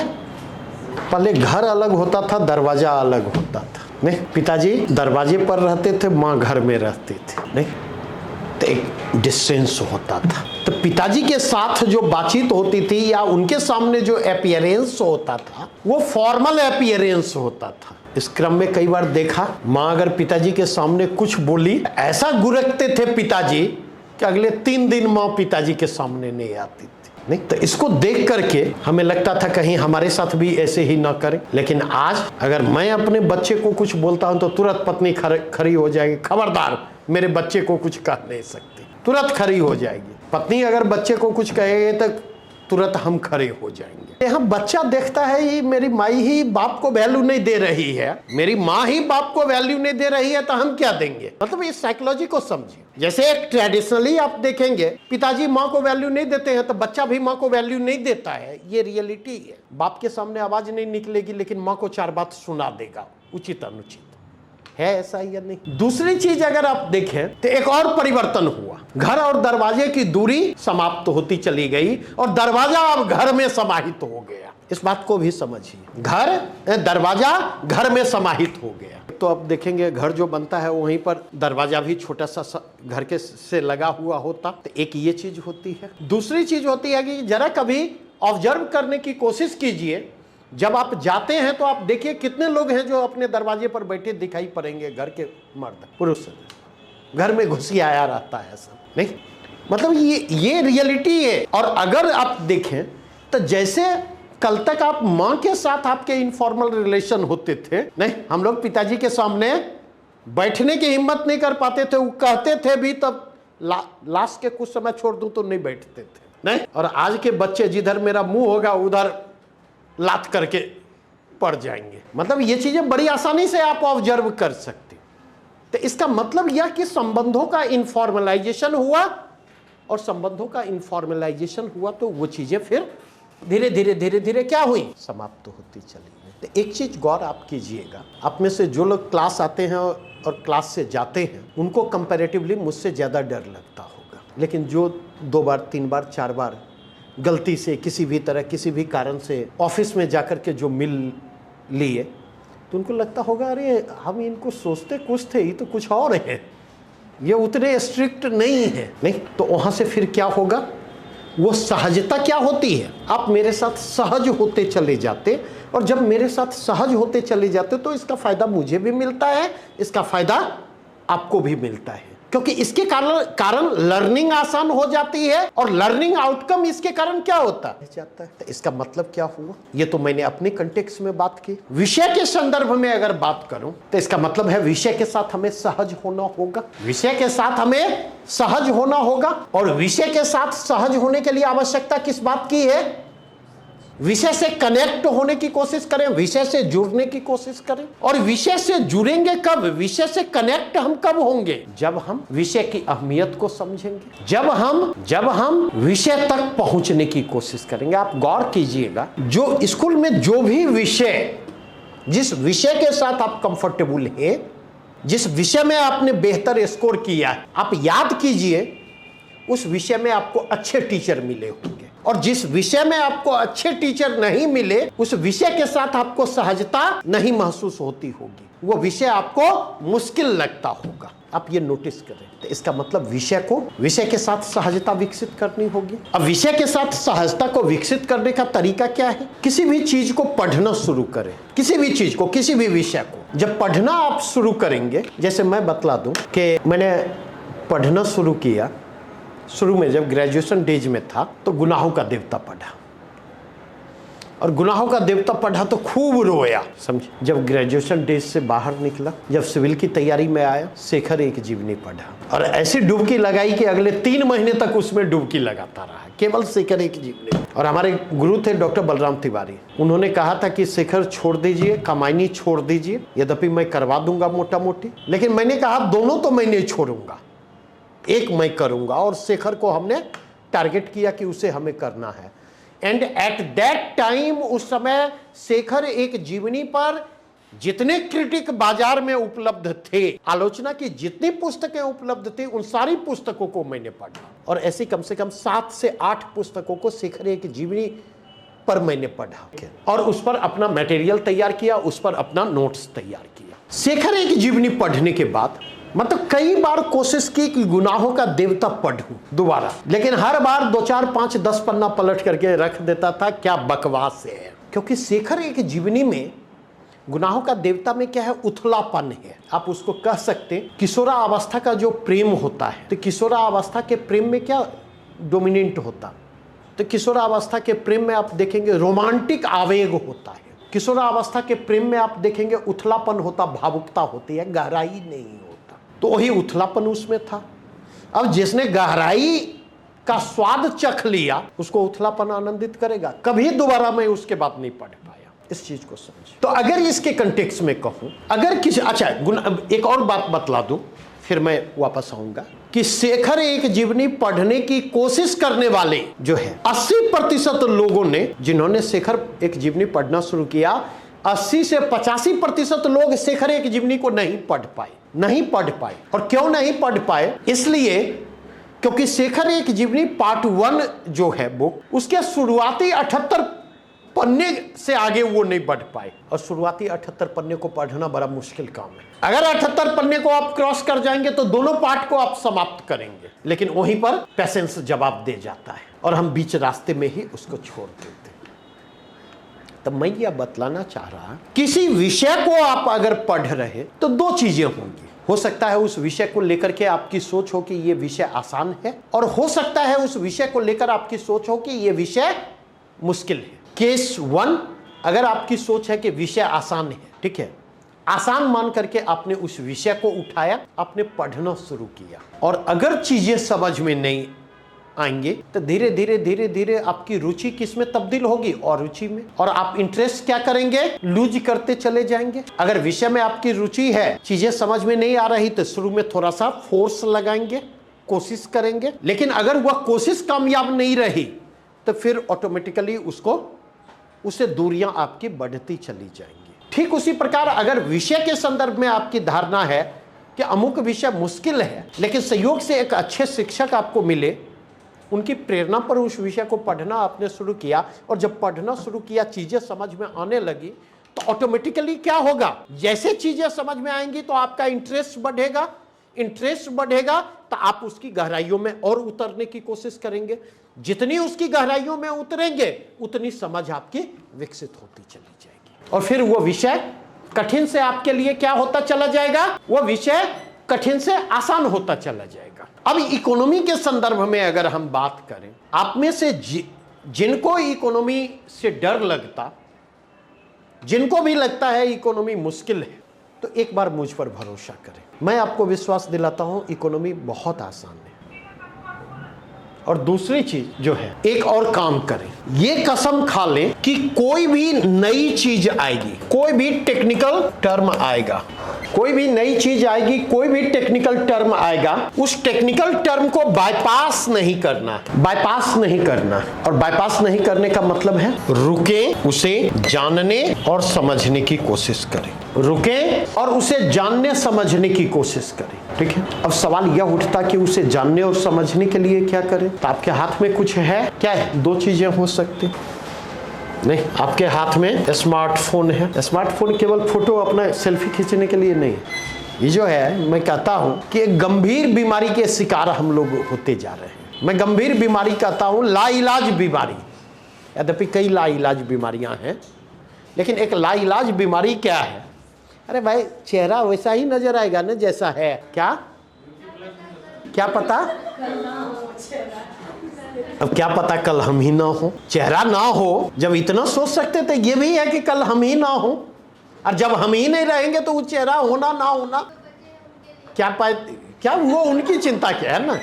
पहले घर अलग होता था, दरवाजा अलग होता था, नहीं? पिताजी दरवाजे पर रहते थे, माँ घर में रहती थी, नहीं? तो एक डिस्टेंस होता था। तो पिताजी के साथ जो बातचीत होती थी या उनके सामने जो अपीयरेंस होता था वो फॉर्मल अपीयरेंस होता था। इस क्रम में कई बार देखा, माँ अगर पिताजी के सामने कुछ बोली, ऐसा गुरकते थे पिताजी कि अगले 3 दिन माँ पिताजी के सामने नहीं आती थी, नहीं? तो इसको देख करके हमें लगता था कहीं हमारे साथ भी ऐसे ही ना करें। लेकिन आज अगर मैं अपने बच्चे को कुछ बोलता हूं तो तुरंत पत्नी खड़ी हो जाएगी, खबरदार मेरे बच्चे को कुछ कह नहीं सकती, तुरंत खड़ी हो जाएगी। पत्नी अगर बच्चे को कुछ कहेगी तो तुरंत हम खड़े हो जाएंगे। यहाँ बच्चा देखता है ये मेरी माँ ही बाप को वैल्यू नहीं दे रही है, मेरी माँ ही बाप को वैल्यू नहीं दे रही है, तो हम क्या देंगे? मतलब इस साइकोलॉजी को समझिए। जैसे एक ट्रेडिशनली आप देखेंगे पिताजी माँ को वैल्यू नहीं देते हैं तो बच्चा भी माँ को वैल्यू नहीं देता है, ये रियलिटी है। बाप के सामने आवाज नहीं निकलेगी लेकिन माँ को 4 बात सुना देगा, उचित अनुचित है, ऐसा या नहीं? दूसरी चीज अगर आप देखें तो एक और परिवर्तन हुआ, घर और दरवाजे की दूरी समाप्त होती चली गई और दरवाजा अब घर में समाहित हो गया। इस बात को भी समझिए, दरवाजा घर में समाहित हो गया। तो अब देखेंगे घर जो बनता है वहीं पर दरवाजा भी छोटा सा घर के से लगा हुआ होता, तो एक ये चीज होती है। दूसरी चीज होती है कि जरा कभी ऑब्जर्व करने की कोशिश कीजिए, जब आप जाते हैं तो आप देखिए कितने लोग हैं जो अपने दरवाजे पर बैठे दिखाई पड़ेंगे, घर के मर्द पुरुष घर में घुसी आया रहता है सब, नहीं? मतलब ये रियलिटी है। और अगर आप देखें तो जैसे कल तक आप माँ के साथ आपके इनफॉर्मल रिलेशन होते थे, नहीं? हम लोग पिताजी के सामने बैठने की हिम्मत नहीं कर पाते थे, वो कहते थे भी तब लास्ट के कुछ समय छोड़ दूं तो नहीं बैठते थे, नहीं? और आज के बच्चे जिधर मेरा मुंह होगा उधर लात करके पड़ जाएंगे। मतलब ये चीजें बड़ी आसानी से आप ऑब्जर्व कर सकते। तो इसका मतलब यह कि संबंधों का इनफॉर्मलाइजेशन हुआ, और संबंधों का इनफॉर्मलाइजेशन हुआ तो वो चीजें फिर धीरे धीरे क्या हुई? समाप्त होती चली गई। तो एक चीज गौर आप कीजिएगा, आप में से जो लोग क्लास आते हैं और क्लास से जाते हैं उनको कंपैरेटिवली मुझसे ज्यादा डर लगता होगा, लेकिन जो 2 बार 3 बार 4 बार गलती से किसी भी तरह किसी भी कारण से ऑफिस में जाकर के जो मिल लिए, तो उनको लगता होगा अरे हम इनको सोचते कुछ थे, ये तो कुछ और है, ये उतने स्ट्रिक्ट नहीं है। नहीं तो वहाँ से फिर क्या होगा, वो सहजता क्या होती है, आप मेरे साथ सहज होते चले जाते, और जब मेरे साथ सहज होते चले जाते तो इसका फ़ायदा मुझे भी मिलता है, इसका फ़ायदा आपको भी मिलता है, क्योंकि इसके कारण लर्निंग आसान हो जाती है, और लर्निंग आउटकम इसके कारण क्या होता जाता है। तो इसका मतलब क्या हुआ, ये तो मैंने अपने कंटेक्स्ट में बात की। विषय के संदर्भ में अगर बात करूं तो इसका मतलब है विषय के साथ हमें सहज होना होगा, विषय के साथ हमें सहज होना होगा। और विषय के साथ सहज होने के लिए आवश्यकता किस बात की है, विषय से कनेक्ट होने की कोशिश करें, विषय से जुड़ने की कोशिश करें। और विषय से जुड़ेंगे कब, विषय से कनेक्ट हम कब होंगे, जब हम विषय की अहमियत को समझेंगे, जब हम विषय तक पहुंचने की कोशिश करेंगे। आप गौर कीजिएगा, जो स्कूल में जो भी विषय, जिस विषय के साथ आप कंफर्टेबल हैं, जिस विषय में आपने बेहतर स्कोर किया, आप याद कीजिए उस विषय में आपको अच्छे टीचर मिले होंगे, और जिस विषय में आपको अच्छे टीचर नहीं मिले, उस विषय के साथ आपको सहजता नहीं महसूस होती होगी, वो विषय आपको मुश्किल लगता होगा। आप ये नोटिस करें। तो इसका मतलब विषय के साथ सहजता विकसित करनी होगी। अब विषय के साथ सहजता को विकसित करने का तरीका क्या है, किसी भी चीज को पढ़ना शुरू करें, किसी भी चीज को, किसी भी विषय को जब पढ़ना आप शुरू करेंगे, जैसे मैं बतला दूं कि मैंने पढ़ना शुरू किया, शुरू में जब ग्रेजुएशन डेज में था तो गुनाहों का देवता पढ़ा, और गुनाहों का देवता पढ़ा तो खूब रोया, समझे। जब ग्रेजुएशन डेज से बाहर निकला, जब सिविल की तैयारी में आया, शेखर एक जीवनी पढ़ा, और ऐसी डुबकी लगाई कि अगले 3 महीने तक उसमें डुबकी लगाता रहा, केवल शेखर एक जीवनी। और हमारे गुरु थे डॉक्टर बलराम तिवारी, उन्होंने कहा था कि शेखर छोड़ दीजिए, कमाईनी छोड़ दीजिए, यद्यपि मैं करवा दूंगा मोटा मोटी, लेकिन मैंने कहा दोनों तो मैं नहीं छोड़ूंगा, एक मैं करूंगा। और शेखर को हमने टारगेट किया कि उसे हमें करना है। एंड एट दैट टाइम, उस समय शेखर एक जीवनी पर जितने क्रिटिक बाजार में उपलब्ध थे, आलोचना की जितनी पुस्तकें उपलब्ध थी, उन सारी पुस्तकों को मैंने पढ़ा, और ऐसी कम से कम 7 से 8 पुस्तकों को शेखर एक जीवनी पर मैंने पढ़ा, और उस पर अपना मटेरियल तैयार किया, उस पर अपना नोट्स तैयार किया। शेखर एक जीवनी पढ़ने के बाद मतलब कई बार कोशिश की कि गुनाहों का देवता पढ़ूं दोबारा, लेकिन हर बार 2, 4, 5, 10 पन्ना पलट करके रख देता था, क्या बकवास है। क्योंकि शेखर एक जीवनी में गुनाहों का देवता में क्या है, उथलापन है। आप उसको कह सकते हैं किशोरा अवस्था का जो प्रेम होता है, तो किशोरा अवस्था के प्रेम में क्या डोमिनेंट होता, तो किशोरा अवस्था के प्रेम में आप देखेंगे रोमांटिक आवेग होता है, किशोरा अवस्था के प्रेम में आप देखेंगे उथलापन होता, भावुकता होती है, गहराई नहीं होता। तो वही उथलापन उसमें था। अब जिसने गहराई का स्वाद चख लिया, उसको उथलापन आनंदित करेगा। कभी दोबारा मैं उसके बाद नहीं पढ़ पाया, इस चीज को समझ। तो अगर इसके कंटेक्स्ट में कहूं, अगर किसी, अच्छा एक और बात बतला दूं, फिर मैं वापस आऊंगा कि शेखर एक जीवनी पढ़ने की कोशिश करने वाले जो है 80% लोगों ने, जिन्होंने शेखर एक जीवनी पढ़ना शुरू किया, 80 से 85% लोग शेखर एक जीवनी को नहीं पढ़ पाए। और क्यों नहीं पढ़ पाए, इसलिए क्योंकि शेखर एक जीवनी पार्ट 1 जो है बुक, उसके शुरुआती 78 पन्ने से आगे वो नहीं बढ़ पाए, और शुरुआती 78 पन्ने को पढ़ना बड़ा मुश्किल काम है। अगर 78 पन्ने को आप क्रॉस कर जाएंगे तो दोनों पार्ट को आप समाप्त करेंगे, लेकिन वहीं पर पेशेंस जवाब दे जाता है, और हम बीच रास्ते में ही उसको छोड़ देते हैं। तब मैं यह बतलाना चाह रहा, किसी विषय को आप अगर पढ़ रहे तो 2 चीजें होंगी। हो सकता है उस विषय को लेकर के आपकी सोच हो कि यह विषय आसान है, और हो सकता है उस विषय को लेकर आपकी सोच हो कि यह विषय मुश्किल है। केस 1, अगर आपकी सोच है कि विषय आसान है, ठीक है, आसान मान करके आपने उस विषय को उठाया, आपने पढ़ना शुरू किया, और अगर चीजें समझ में नहीं आएंगे तो धीरे धीरे आपकी रुचि किस में तब्दील होगी, और रुचि में, और आप इंटरेस्ट क्या करेंगे, लूज करते चले जाएंगे। अगर विषय में आपकी रुचि है, चीजें समझ में नहीं आ रही, तो शुरू में थोड़ा सा फोर्स लगाएंगे, कोशिश करेंगे, लेकिन अगर वह कोशिश कामयाब नहीं रही तो फिर ऑटोमेटिकली उससे दूरियां आपकी बढ़ती चली जाएंगी। ठीक उसी प्रकार अगर विषय के संदर्भ में आपकी धारणा है कि अमुक विषय मुश्किल है, लेकिन संयोग से एक अच्छे शिक्षक आपको मिले उनकी प्रेरणा पर उस विषय को पढ़ना आपने शुरू किया, और जब पढ़ना शुरू किया चीजें समझ में आने लगी, तो ऑटोमेटिकली क्या होगा, जैसे चीजें समझ में आएंगी तो आपका इंटरेस्ट बढ़ेगा, इंटरेस्ट बढ़ेगा तो आप उसकी गहराइयों में और उतरने की कोशिश करेंगे। जितनी उसकी गहराइयों में उतरेंगे उतनी समझ आपकी विकसित होती चली जाएगी, और फिर वो विषय कठिन से आपके लिए क्या होता चला जाएगा, वो विषय कठिन से आसान होता चला जाएगा। अब इकोनॉमी के संदर्भ में अगर हम बात करें, आप में से जिनको इकोनॉमी से डर लगता, जिनको भी लगता है इकोनॉमी मुश्किल है, तो एक बार मुझ पर भरोसा करें। मैं आपको विश्वास दिलाता हूं इकोनॉमी बहुत आसान है। और दूसरी चीज जो है, एक और काम करें, ये कसम खा लें कि कोई भी नई चीज आएगी, कोई भी टेक्निकल टर्म आएगा, कोई भी नई चीज आएगी, कोई भी टेक्निकल टर्म आएगा, उस टेक्निकल टर्म को बाईपास नहीं करना, बाईपास नहीं करना। और बाईपास नहीं करने का मतलब है रुकें, उसे जानने और समझने की कोशिश करें, रुकें और उसे जानने समझने की कोशिश करें। ठीक है, अब सवाल यह उठता कि उसे जानने और समझने के लिए क्या करें। तो आपके हाथ में कुछ है, क्या है, दो चीजें हो सकती नहीं। आपके हाथ में स्मार्टफोन है, स्मार्टफोन केवल फोटो अपना सेल्फी खींचने के लिए नहीं। ये जो है, मैं कहता हूं कि एक गंभीर बीमारी के शिकार हम लोग होते जा रहे हैं। मैं गंभीर बीमारी कहता हूं, लाइलाज बीमारी। यद्यपि कई लाइलाज बीमारियां हैं, लेकिन एक लाइलाज बीमारी क्या है, अरे भाई चेहरा वैसा ही नजर आएगा ना जैसा है, क्या क्या पता, अब क्या पता कल हम ही ना हो, चेहरा ना हो। जब इतना सोच सकते थे, ये भी है कि कल हम ही ना हो, और जब हम ही नहीं रहेंगे तो वो चेहरा होना ना होना क्या वो उनकी चिंता क्या है ना।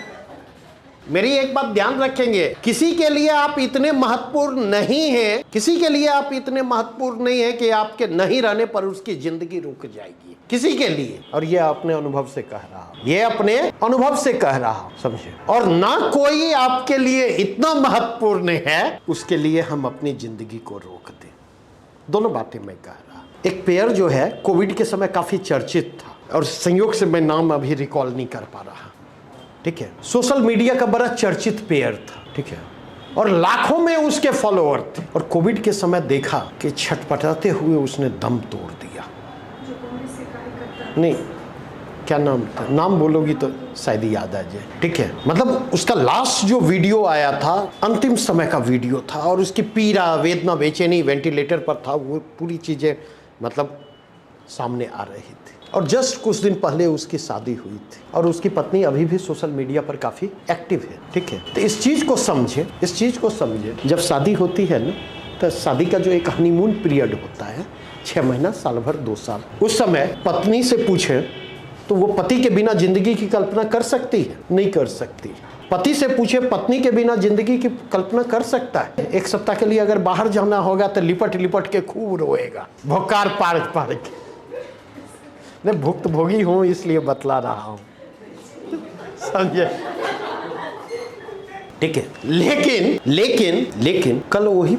मेरी एक बात ध्यान रखेंगे, किसी के लिए आप इतने महत्वपूर्ण नहीं हैं, किसी के लिए आप इतने महत्वपूर्ण नहीं है कि आपके नहीं रहने पर उसकी जिंदगी रुक जाएगी, किसी के लिए। और ये अपने अनुभव से कह रहा हूं, ये अपने अनुभव से कह रहा हूं, समझे। और ना कोई आपके लिए इतना महत्वपूर्ण है उसके लिए हम अपनी जिंदगी को रोक दें। दोनों बातें मैं कह रहा। एक पेयर जो है कोविड के समय काफी चर्चित था, और संयोग से मैं नाम अभी रिकॉल नहीं कर पा रहा, ठीक है। सोशल मीडिया का बड़ा चर्चित पेयर था, ठीक है, और लाखों में उसके फॉलोअर थे। और कोविड के समय देखा कि छटपटाते हुए उसने दम तोड़ दिया। नहीं, क्या नाम था, नाम बोलोगी तो शायद याद आ जाए, ठीक है। मतलब उसका लास्ट जो वीडियो आया था, अंतिम समय का वीडियो था, और उसकी पीड़ा, वेदना, बेचैनी, वेंटिलेटर पर था, वो पूरी चीजें मतलब सामने आ रही थी। और जस्ट कुछ दिन पहले उसकी शादी हुई थी, और उसकी पत्नी अभी भी सोशल मीडिया पर काफ़ी एक्टिव है, ठीक है। तो इस चीज़ को समझे, इस चीज़ को समझे, जब शादी होती है ना, तो शादी का जो एक हनीमून पीरियड होता है, 6 महीना, साल भर, 2 साल, उस समय पत्नी से पूछे तो वो पति के बिना जिंदगी की कल्पना कर सकती है? नहीं कर सकती। पति से पूछे पत्नी के बिना जिंदगी की कल्पना कर सकता है? 1 सप्ताह के लिए अगर बाहर जाना होगा तो लिपट लिपट के खूब रोएगा, भोकार पाड़ पाड़ के। मैं भुक्तभोगी हूं इसलिए बतला रहा हूं, समझे, ठीक है। लेकिन कल वही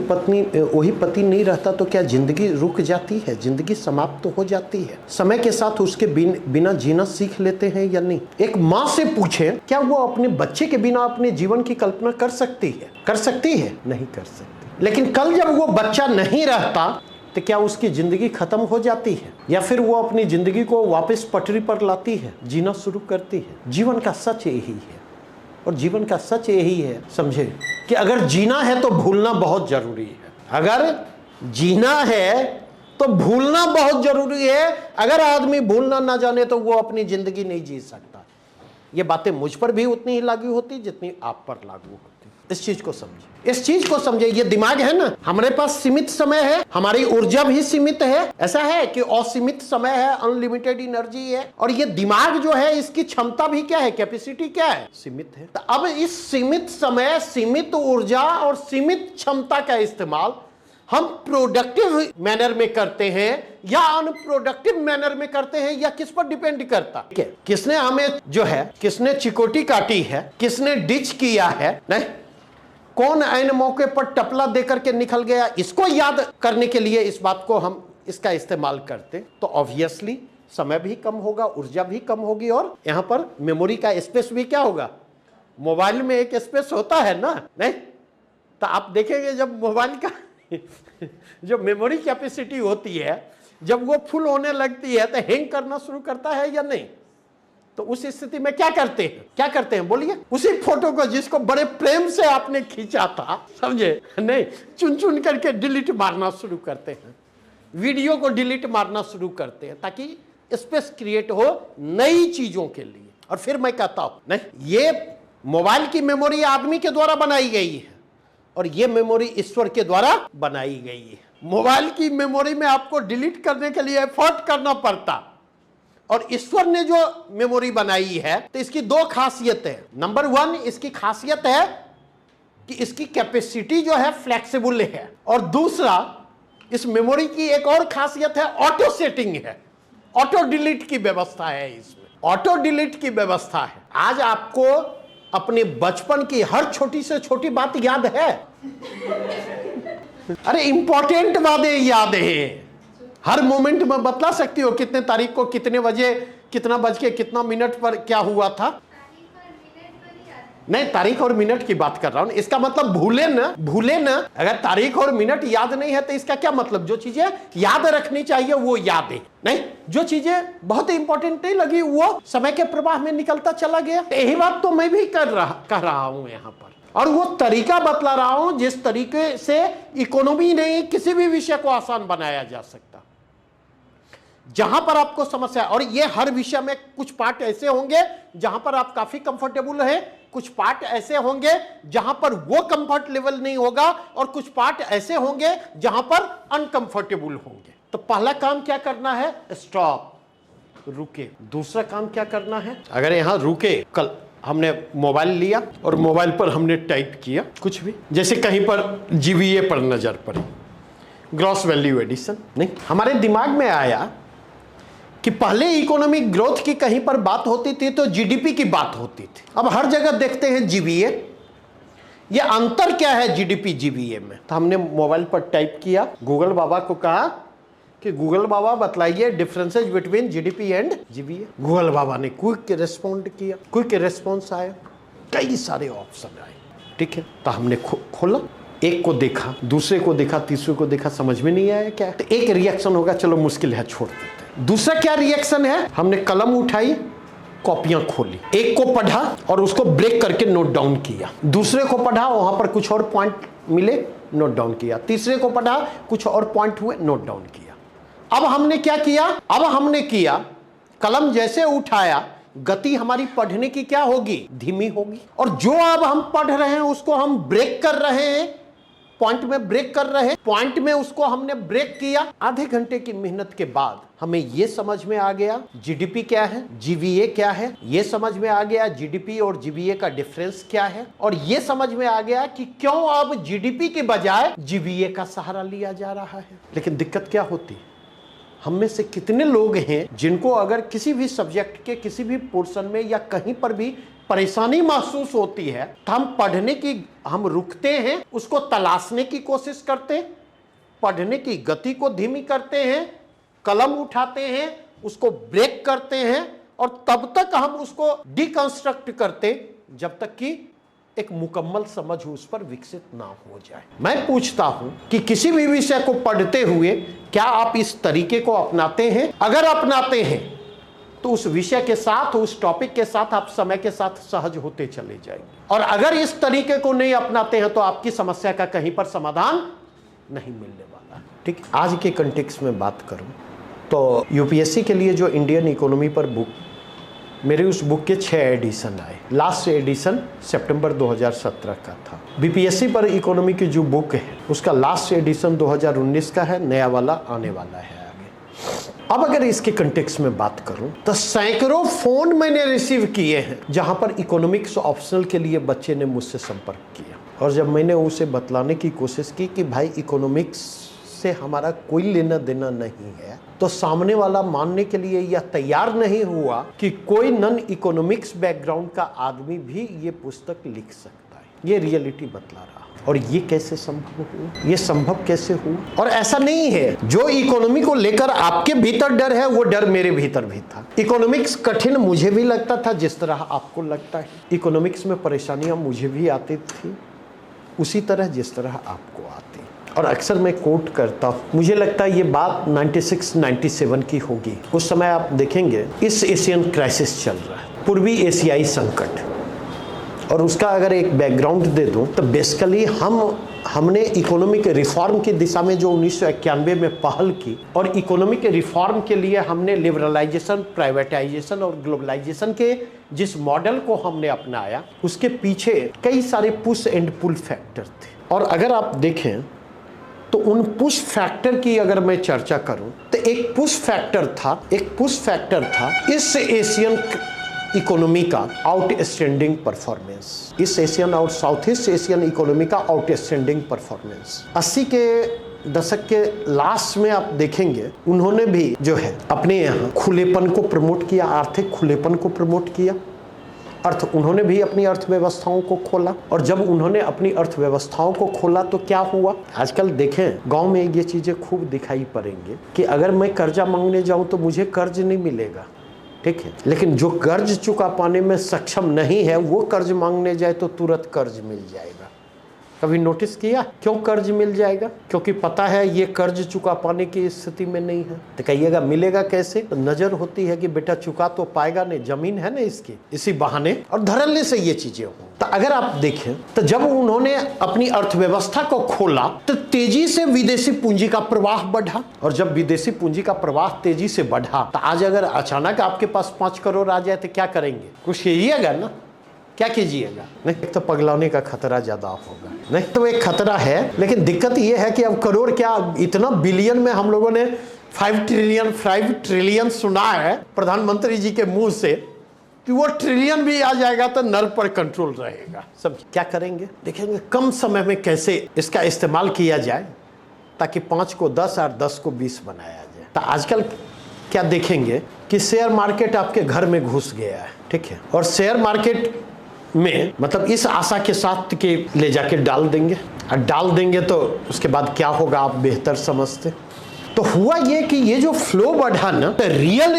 पति नहीं रहता तो क्या जिंदगी रुक जाती है? जिंदगी समाप्त तो हो जाती है। समय के साथ उसके बिना जीना सीख लेते हैं या नहीं? एक माँ से पूछे, क्या वो अपने बच्चे के बिना अपने जीवन की कल्पना कर सकती है? कर सकती है? नहीं कर सकती। लेकिन कल जब वो बच्चा नहीं रहता तो क्या उसकी जिंदगी खत्म हो जाती है, या फिर वो अपनी जिंदगी को वापस पटरी पर लाती है, जीना शुरू करती है? जीवन का सच यही है, और जीवन का सच यही है, समझे, कि अगर जीना है तो भूलना बहुत जरूरी है। अगर जीना है तो भूलना बहुत जरूरी है। अगर आदमी भूलना ना जाने तो वो अपनी जिंदगी नहीं जी सकता। ये बातें मुझ पर भी उतनी ही लागू होती जितनी आप पर लागू होती। इस चीज को समझे, इस चीज को समझे। ये दिमाग है ना, हमारे पास सीमित समय है, हमारी ऊर्जा भी सीमित है। ऐसा है कि असीमित समय है, अनलिमिटेड एनर्जी है, और ये दिमाग जो है इसकी क्षमता भी क्या है, कैपेसिटी क्या है, सीमित है। तो अब इस सीमित समय, सीमित ऊर्जा और सीमित क्षमता का इस्तेमाल हम प्रोडक्टिव मैनर में करते हैं या अनप्रोडक्टिव मैनर में करते हैं, या किस पर डिपेंड करता है? किसने हमें जो है, किसने चिकोटी काटी है, किसने डिच किया है, नहीं, कौन ऐन मौके पर टपला देकर के निकल गया, इसको याद करने के लिए इस बात को हम इसका इस्तेमाल करते, तो ऑब्वियसली समय भी कम होगा, ऊर्जा भी कम होगी, और यहां पर मेमोरी का स्पेस भी क्या होगा, मोबाइल में एक स्पेस होता है ना, नहीं? तो आप देखेंगे जब मोबाइल का जो मेमोरी कैपेसिटी होती है, जब वो फुल होने लगती है तो हैंग करना शुरू करता है या नहीं? तो उस स्थिति में क्या करते हैं बोलिए? उसी फोटो को जिसको बड़े प्रेम से आपने खींचा था, समझे, नहीं, चुन चुन करके डिलीट मारना शुरू करते हैं, वीडियो को डिलीट मारना शुरू करते हैं, ताकि स्पेस क्रिएट हो नई चीजों के लिए। और फिर मैं कहता हूं नहीं, ये मोबाइल की मेमोरी आदमी के द्वारा बनाई गई है और ये मेमोरी ईश्वर के द्वारा बनाई गई है। मोबाइल की मेमोरी में आपको डिलीट करने के लिए एफर्ट करना पड़ता, और ईश्वर ने जो मेमोरी बनाई है तो इसकी दो खासियत है। नंबर 1, इसकी खासियत है कि इसकी कैपेसिटी जो है फ्लेक्सिबल है, और दूसरा इस मेमोरी की एक और खासियत है, ऑटो सेटिंग है, ऑटो डिलीट की व्यवस्था है इसमें, ऑटो डिलीट की व्यवस्था है। आज आपको अपने बचपन की हर छोटी से छोटी बात याद है? अरे इंपॉर्टेंट बातें याद है, हर मोमेंट में बतला सकती हो कितने तारीख को कितने बजे कितना बज के कितना मिनट पर क्या हुआ था? नहीं, तारीख और मिनट की बात कर रहा हूं। इसका मतलब भूले ना। अगर तारीख और मिनट याद नहीं है तो इसका क्या मतलब? जो चीजें याद रखनी चाहिए वो याद है नहीं, जो चीजें बहुत इंपॉर्टेंट नहीं लगी वो समय के प्रवाह में निकलता चला गया। यही बात तो मैं भी कह रहा हूं यहाँ पर, और वो तरीका बतला रहा हूं जिस तरीके से इकोनॉमी ने किसी भी विषय को आसान बनाया जा सकता, जहां पर आपको समस्या। और ये हर विषय में कुछ पार्ट ऐसे होंगे जहां पर आप काफी कंफर्टेबल हैं, कुछ पार्ट ऐसे होंगे जहां पर वो कंफर्ट लेवल नहीं होगा, और कुछ पार्ट ऐसे होंगे जहां पर अनकंफर्टेबल होंगे। तो पहला काम क्या करना है? स्टॉप, रुके। दूसरा काम क्या करना है? अगर यहां रुके, कल हमने मोबाइल लिया और मोबाइल पर हमने टाइप किया कुछ भी, जैसे कहीं पर GVA पर नजर पड़ी, ग्रॉस वैल्यू एडिशन, नहीं, हमारे दिमाग में आया कि पहले इकोनॉमिक ग्रोथ की कहीं पर बात होती थी तो GDP की बात होती थी, अब हर जगह देखते हैं GVA। ये अंतर क्या है GDP GVA में? तो हमने मोबाइल पर टाइप किया, गूगल बाबा को कहा कि गूगल बाबा बतलाइए differences between GDP and GVA। Google बाबा ने क्विक रिस्पॉन्ड किया, क्विक रिस्पॉन्स आया, कई सारे ऑप्शन आए, ठीक है। तो हमने खोला, एक को देखा, दूसरे को देखा, तीसरे को देखा, समझ में नहीं आया क्या? तो एक रिएक्शन होगा, चलो मुश्किल है छोड़ देते हैं। दूसरा क्या रिएक्शन है? हमने कलम उठाई, कॉपियां खोली, एक को पढ़ा और उसको ब्रेक करके नोट डाउन किया, दूसरे को पढ़ा, वहां पर कुछ और पॉइंट मिले, नोट डाउन किया, तीसरे को पढ़ा, कुछ और पॉइंट हुए, नोट डाउन किया। अब हमने क्या किया? अब हमने किया, कलम जैसे उठाया, गति हमारी पढ़ने की क्या होगी? धीमी होगी। और जो अब हम पढ़ रहे हैं उसको हम ब्रेक कर रहे हैं, पॉइंट में ब्रेक कर रहे हैं, पॉइंट में उसको हमने ब्रेक किया। आधे घंटे की मेहनत के बाद हमें यह समझ में आ गया GDP क्या है, GVA क्या है, यह समझ में आ गया GDP और GVA का डिफरेंस क्या है, और यह समझ में आ गया कि क्यों अब GDP के बजाय GVA का सहारा लिया जा रहा है। लेकिन दिक्कत क्या होती है? हम में से कितने लोग हैं जिनको अगर किसी भी सब्जेक्ट के किसी भी पोर्शन में या कहीं पर भी परेशानी महसूस होती है तो हम पढ़ने की, हम रुकते हैं, उसको तलाशने की कोशिश करते हैं, पढ़ने की गति को धीमी करते हैं, कलम उठाते हैं, उसको ब्रेक करते हैं, और तब तक हम उसको डिकंस्ट्रक्ट करते जब तक कि एक मुकम्मल समझ उस पर विकसित ना हो जाए। मैं पूछता हूं कि किसी भी विषय को पढ़ते हुए क्या आप इस तरीके को अपनाते हैं? अगर अपनाते हैं तो उस विषय के साथ, उस टॉपिक के साथ आप समय के साथ सहज होते चले जाएंगे, और अगर इस तरीके को नहीं अपनाते हैं तो आपकी समस्या का कहीं पर समाधान नहीं मिलने वाला। ठीक, आज के कंटेक्स्ट में बात करूं तो UPSC के लिए जो इंडियन इकोनॉमी पर बुक, मेरे उस बुक के 6 एडिशन आए। लास्ट एडिशन सितंबर 2017 का था। BPSC पर इकोनॉमी की जो बुक है उसका लास्ट एडिशन 2019 का है, नया वाला आने वाला है आगे। अब अगर इसके कंटेक्स्ट में बात करूं तो सैकड़ों फोन मैंने रिसीव किए हैं जहां पर इकोनॉमिक्स ऑप्शनल के लिए बच्चे ने मुझसे संपर्क किया, और जब मैंने उसे बतलाने की कोशिश की कि भाई इकोनॉमिक्स से हमारा कोई लेना देना नहीं है, तो सामने वाला मानने के लिए यह तैयार नहीं हुआ कि कोई नॉन इकोनॉमिक्स बैकग्राउंड का आदमी भी ये पुस्तक लिख सकता है। ये रियलिटी बतला रहा। और ये कैसे संभव हुआ, ये संभव कैसे हुआ? और ऐसा नहीं है, जो इकोनॉमी को लेकर आपके भीतर डर है वो डर मेरे भीतर भी था। इकोनॉमिक्स कठिन मुझे भी लगता था जिस तरह आपको लगता है, इकोनॉमिक्स में परेशानियां मुझे भी आती थी उसी तरह जिस तरह आपको आती। और अक्सर मैं कोट करता हूँ, मुझे लगता है ये बात 96-97 की होगी। उस समय आप देखेंगे इस एशियन क्राइसिस चल रहा है, पूर्वी एशियाई संकट, और उसका अगर एक बैकग्राउंड दे दूं तो बेसिकली हमने इकोनॉमिक रिफॉर्म की दिशा में जो 1991 में पहल की, और इकोनॉमिक रिफॉर्म के लिए हमने लिबरलाइजेशन, प्राइवेटाइजेशन और ग्लोबलाइजेशन के जिस मॉडल को हमने अपनाया उसके पीछे कई सारे पुश एंड पुल फैक्टर थे। और अगर आप देखें तो उन पुश फैक्टर की अगर मैं चर्चा करूं तो एक पुश फैक्टर था इस एशियन इकोनॉमी का आउटस्टैंडिंग परफॉर्मेंस, इस एशियन और साउथ ईस्ट एशियन इकोनॉमी का आउटस्टैंडिंग परफॉर्मेंस। 80 के दशक के लास्ट में आप देखेंगे उन्होंने भी जो है अपने यहाँ खुलेपन को प्रमोट किया, आर्थिक खुलेपन को प्रमोट किया, उन्होंने भी अपनी अर्थव्यवस्थाओं को खोला। और जब उन्होंने अपनी अर्थव्यवस्थाओं को खोला तो क्या हुआ? आजकल देखें गांव में ये चीजें खूब दिखाई पड़ेंगी कि अगर मैं कर्जा मांगने जाऊं तो मुझे कर्ज नहीं मिलेगा, ठीक है, लेकिन जो कर्ज चुका पाने में सक्षम नहीं है वो कर्ज मांगने जाए तो तुरंत कर्ज मिल जाएगा। कभी नोटिस किया क्यों कर्ज मिल जाएगा? क्योंकि पता है ये कर्ज चुका पाने की स्थिति में नहीं है। तो कहिएगा मिलेगा कैसे? तो नजर होती है कि बेटा चुका तो पाएगा नहीं, जमीन है ना इसकी, इसी बहाने और धड़ल्ले से ये चीजें हो। तो अगर आप देखें तो जब उन्होंने अपनी अर्थव्यवस्था को खोला तो तेजी से विदेशी पूंजी का प्रवाह बढ़ा, और जब विदेशी पूंजी का प्रवाह तेजी से बढ़ा तो आज अगर अचानक आपके पास 5 करोड़ आ जाए तो क्या करेंगे? कुछ कीजिएगा ना, क्या कीजिएगा? नहीं तो पगलाने का खतरा ज्यादा होगा, नहीं तो एक खतरा है। लेकिन दिक्कत यह है कि अब करोड़ क्या, इतना बिलियन में हम लोगों ने 5 ट्रिलियन सुना है प्रधानमंत्री जी के मुंह से कि वो ट्रिलियन भी आ जाएगा तो नर्व पर कंट्रोल रहेगा। सब क्या करेंगे? देखेंगे कम समय में कैसे इसका इस्तेमाल किया जाए ताकि 5 को 10 और 10 को 20 बनाया जाए। तो आजकल क्या देखेंगे कि शेयर मार्केट आपके घर में घुस गया है, ठीक है, और शेयर मार्केट में मतलब इस आशा के साथ कि ले जाके डाल देंगे तो उसके बाद क्या होगा आप बेहतर समझते। तो हुआ ये कि ये जो फ्लो बढ़ा ना, तो रियल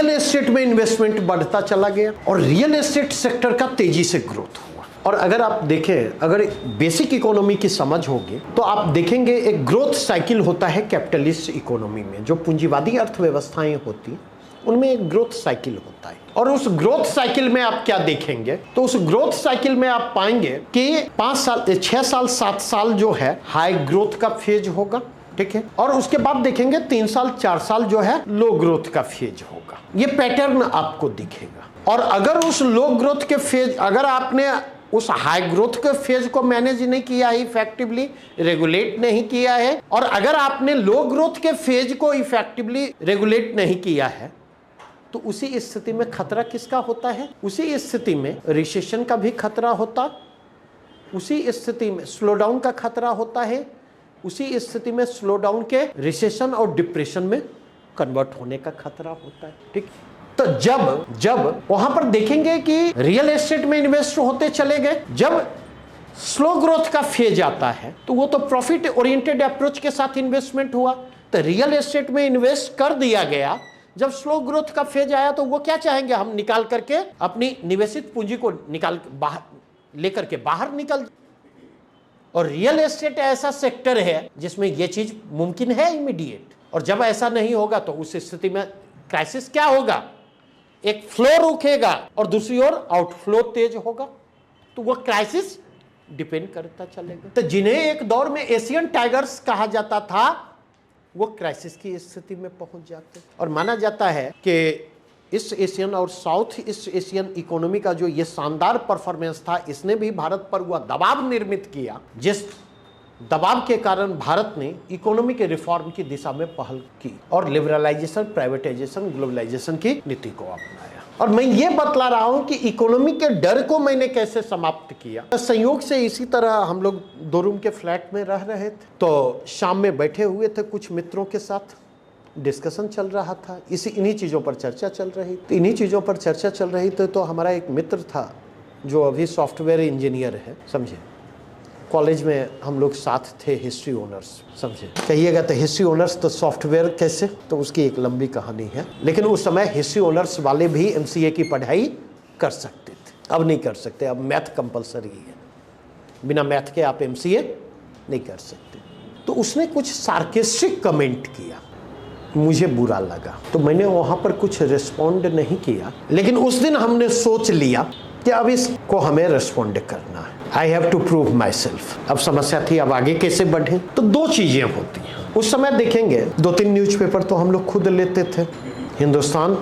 एस्टेट में इन्वेस्टमेंट बढ़ता चला गया और रियल एस्टेट सेक्टर का तेजी से ग्रोथ हुआ। और अगर आप देखें, अगर बेसिक इकोनॉमी की समझ होगी तो आप देखेंगे एक ग्रोथ साइकिल होता है कैपिटलिस्ट इकोनॉमी में। जो पूंजीवादी अर्थव्यवस्थाएं होती उनमें एक ग्रोथ साइकिल होता है, और उस ग्रोथ साइकिल में आप क्या देखेंगे? तो उस ग्रोथ साइकिल में आप पाएंगे कि 5 साल 6 साल 7 साल जो है हाई ग्रोथ का फेज होगा, ठीक है, और उसके बाद देखेंगे 3 साल 4 साल जो है लो ग्रोथ का फेज होगा। ये पैटर्न आपको दिखेगा। और अगर उस लो ग्रोथ के फेज, अगर आपने उस हाई ग्रोथ के फेज को मैनेज नहीं किया है, इफेक्टिवली रेगुलेट नहीं किया है, और अगर आपने लो ग्रोथ के फेज को इफेक्टिवली रेगुलेट नहीं किया है, तो उसी स्थिति में खतरा किसका होता है? उसी स्थिति में रिसेशन का भी खतरा होता, उसी स्थिति में स्लो डाउन का खतरा होता है, उसी स्थिति में स्लो डाउन के रिसेशन और डिप्रेशन में कन्वर्ट होने का खतरा होता है, ठीक। तो जब वहां पर देखेंगे कि रियल एस्टेट में इन्वेस्ट होते चले गए, जब स्लो ग्रोथ का फेज आता है तो वो तो प्रॉफिट ओरिएंटेड अप्रोच के साथ इन्वेस्टमेंट हुआ, तो रियल एस्टेट में इन्वेस्ट कर दिया गया। जब स्लो ग्रोथ का फेज आया तो वो क्या चाहेंगे? हम निकाल करके अपनी निवेशित पूंजी को निकाल बाहर लेकर के बाहर निकल। और रियल एस्टेट ऐसा सेक्टर है जिसमें ये चीज मुमकिन है इमीडिएट, और जब ऐसा नहीं होगा तो उस स्थिति में क्राइसिस क्या होगा? एक फ्लो रुकेगा और दूसरी ओर आउटफ्लो तेज होगा, तो वो क्राइसिस डिपेंड करता चलेगा। तो जिन्हें एक दौर में एशियन टाइगर्स कहा जाता था वो क्राइसिस की स्थिति में पहुंच जाते, और माना जाता है कि इस एशियन और साउथ ईस्ट एशियन इकोनॉमी का जो ये शानदार परफॉर्मेंस था, इसने भी भारत पर हुआ दबाव निर्मित किया, जिस दबाव के कारण भारत ने इकोनॉमी के रिफॉर्म की दिशा में पहल की और लिबरलाइजेशन, प्राइवेटाइजेशन, ग्लोबलाइजेशन की नीति को अपनाया। और मैं ये बतला रहा हूं कि इकोनॉमी के डर को मैंने कैसे समाप्त किया। संयोग से इसी तरह हम लोग 2 रूम के फ्लैट में रह रहे थे, तो शाम में बैठे हुए थे, कुछ मित्रों के साथ डिस्कशन चल रहा था, इन्हीं चीज़ों पर चर्चा चल रही थी। इन्हीं चीज़ों पर चर्चा चल रही थी तो हमारा एक मित्र था जो अभी सॉफ्टवेयर इंजीनियर है, समझे, कॉलेज में हम लोग साथ थे, हिस्ट्री ऑनर्स, समझे। कहिएगा तो हिस्ट्री ऑनर्स तो सॉफ्टवेयर कैसे, तो उसकी एक लंबी कहानी है। लेकिन उस समय हिस्ट्री ऑनर्स वाले भी MCA की पढ़ाई कर सकते थे, अब नहीं कर सकते। अब मैथ कंपलसरी है, बिना मैथ के आप MCA नहीं कर सकते। तो उसने कुछ सार्केस्टिक कमेंट किया, मुझे बुरा लगा, तो मैंने वहाँ पर कुछ रिस्पॉन्ड नहीं किया। लेकिन उस दिन हमने सोच लिया कि अब इसको हमें रिस्पॉन्ड करना है। I have to prove myself. अब समस्या थी, अब आगे कैसे बढ़े। तो दो चीजें होती हैं उस समय। देखेंगे 2-3 न्यूज़पेपर तो हम लोग खुद लेते थे। हिंदुस्तान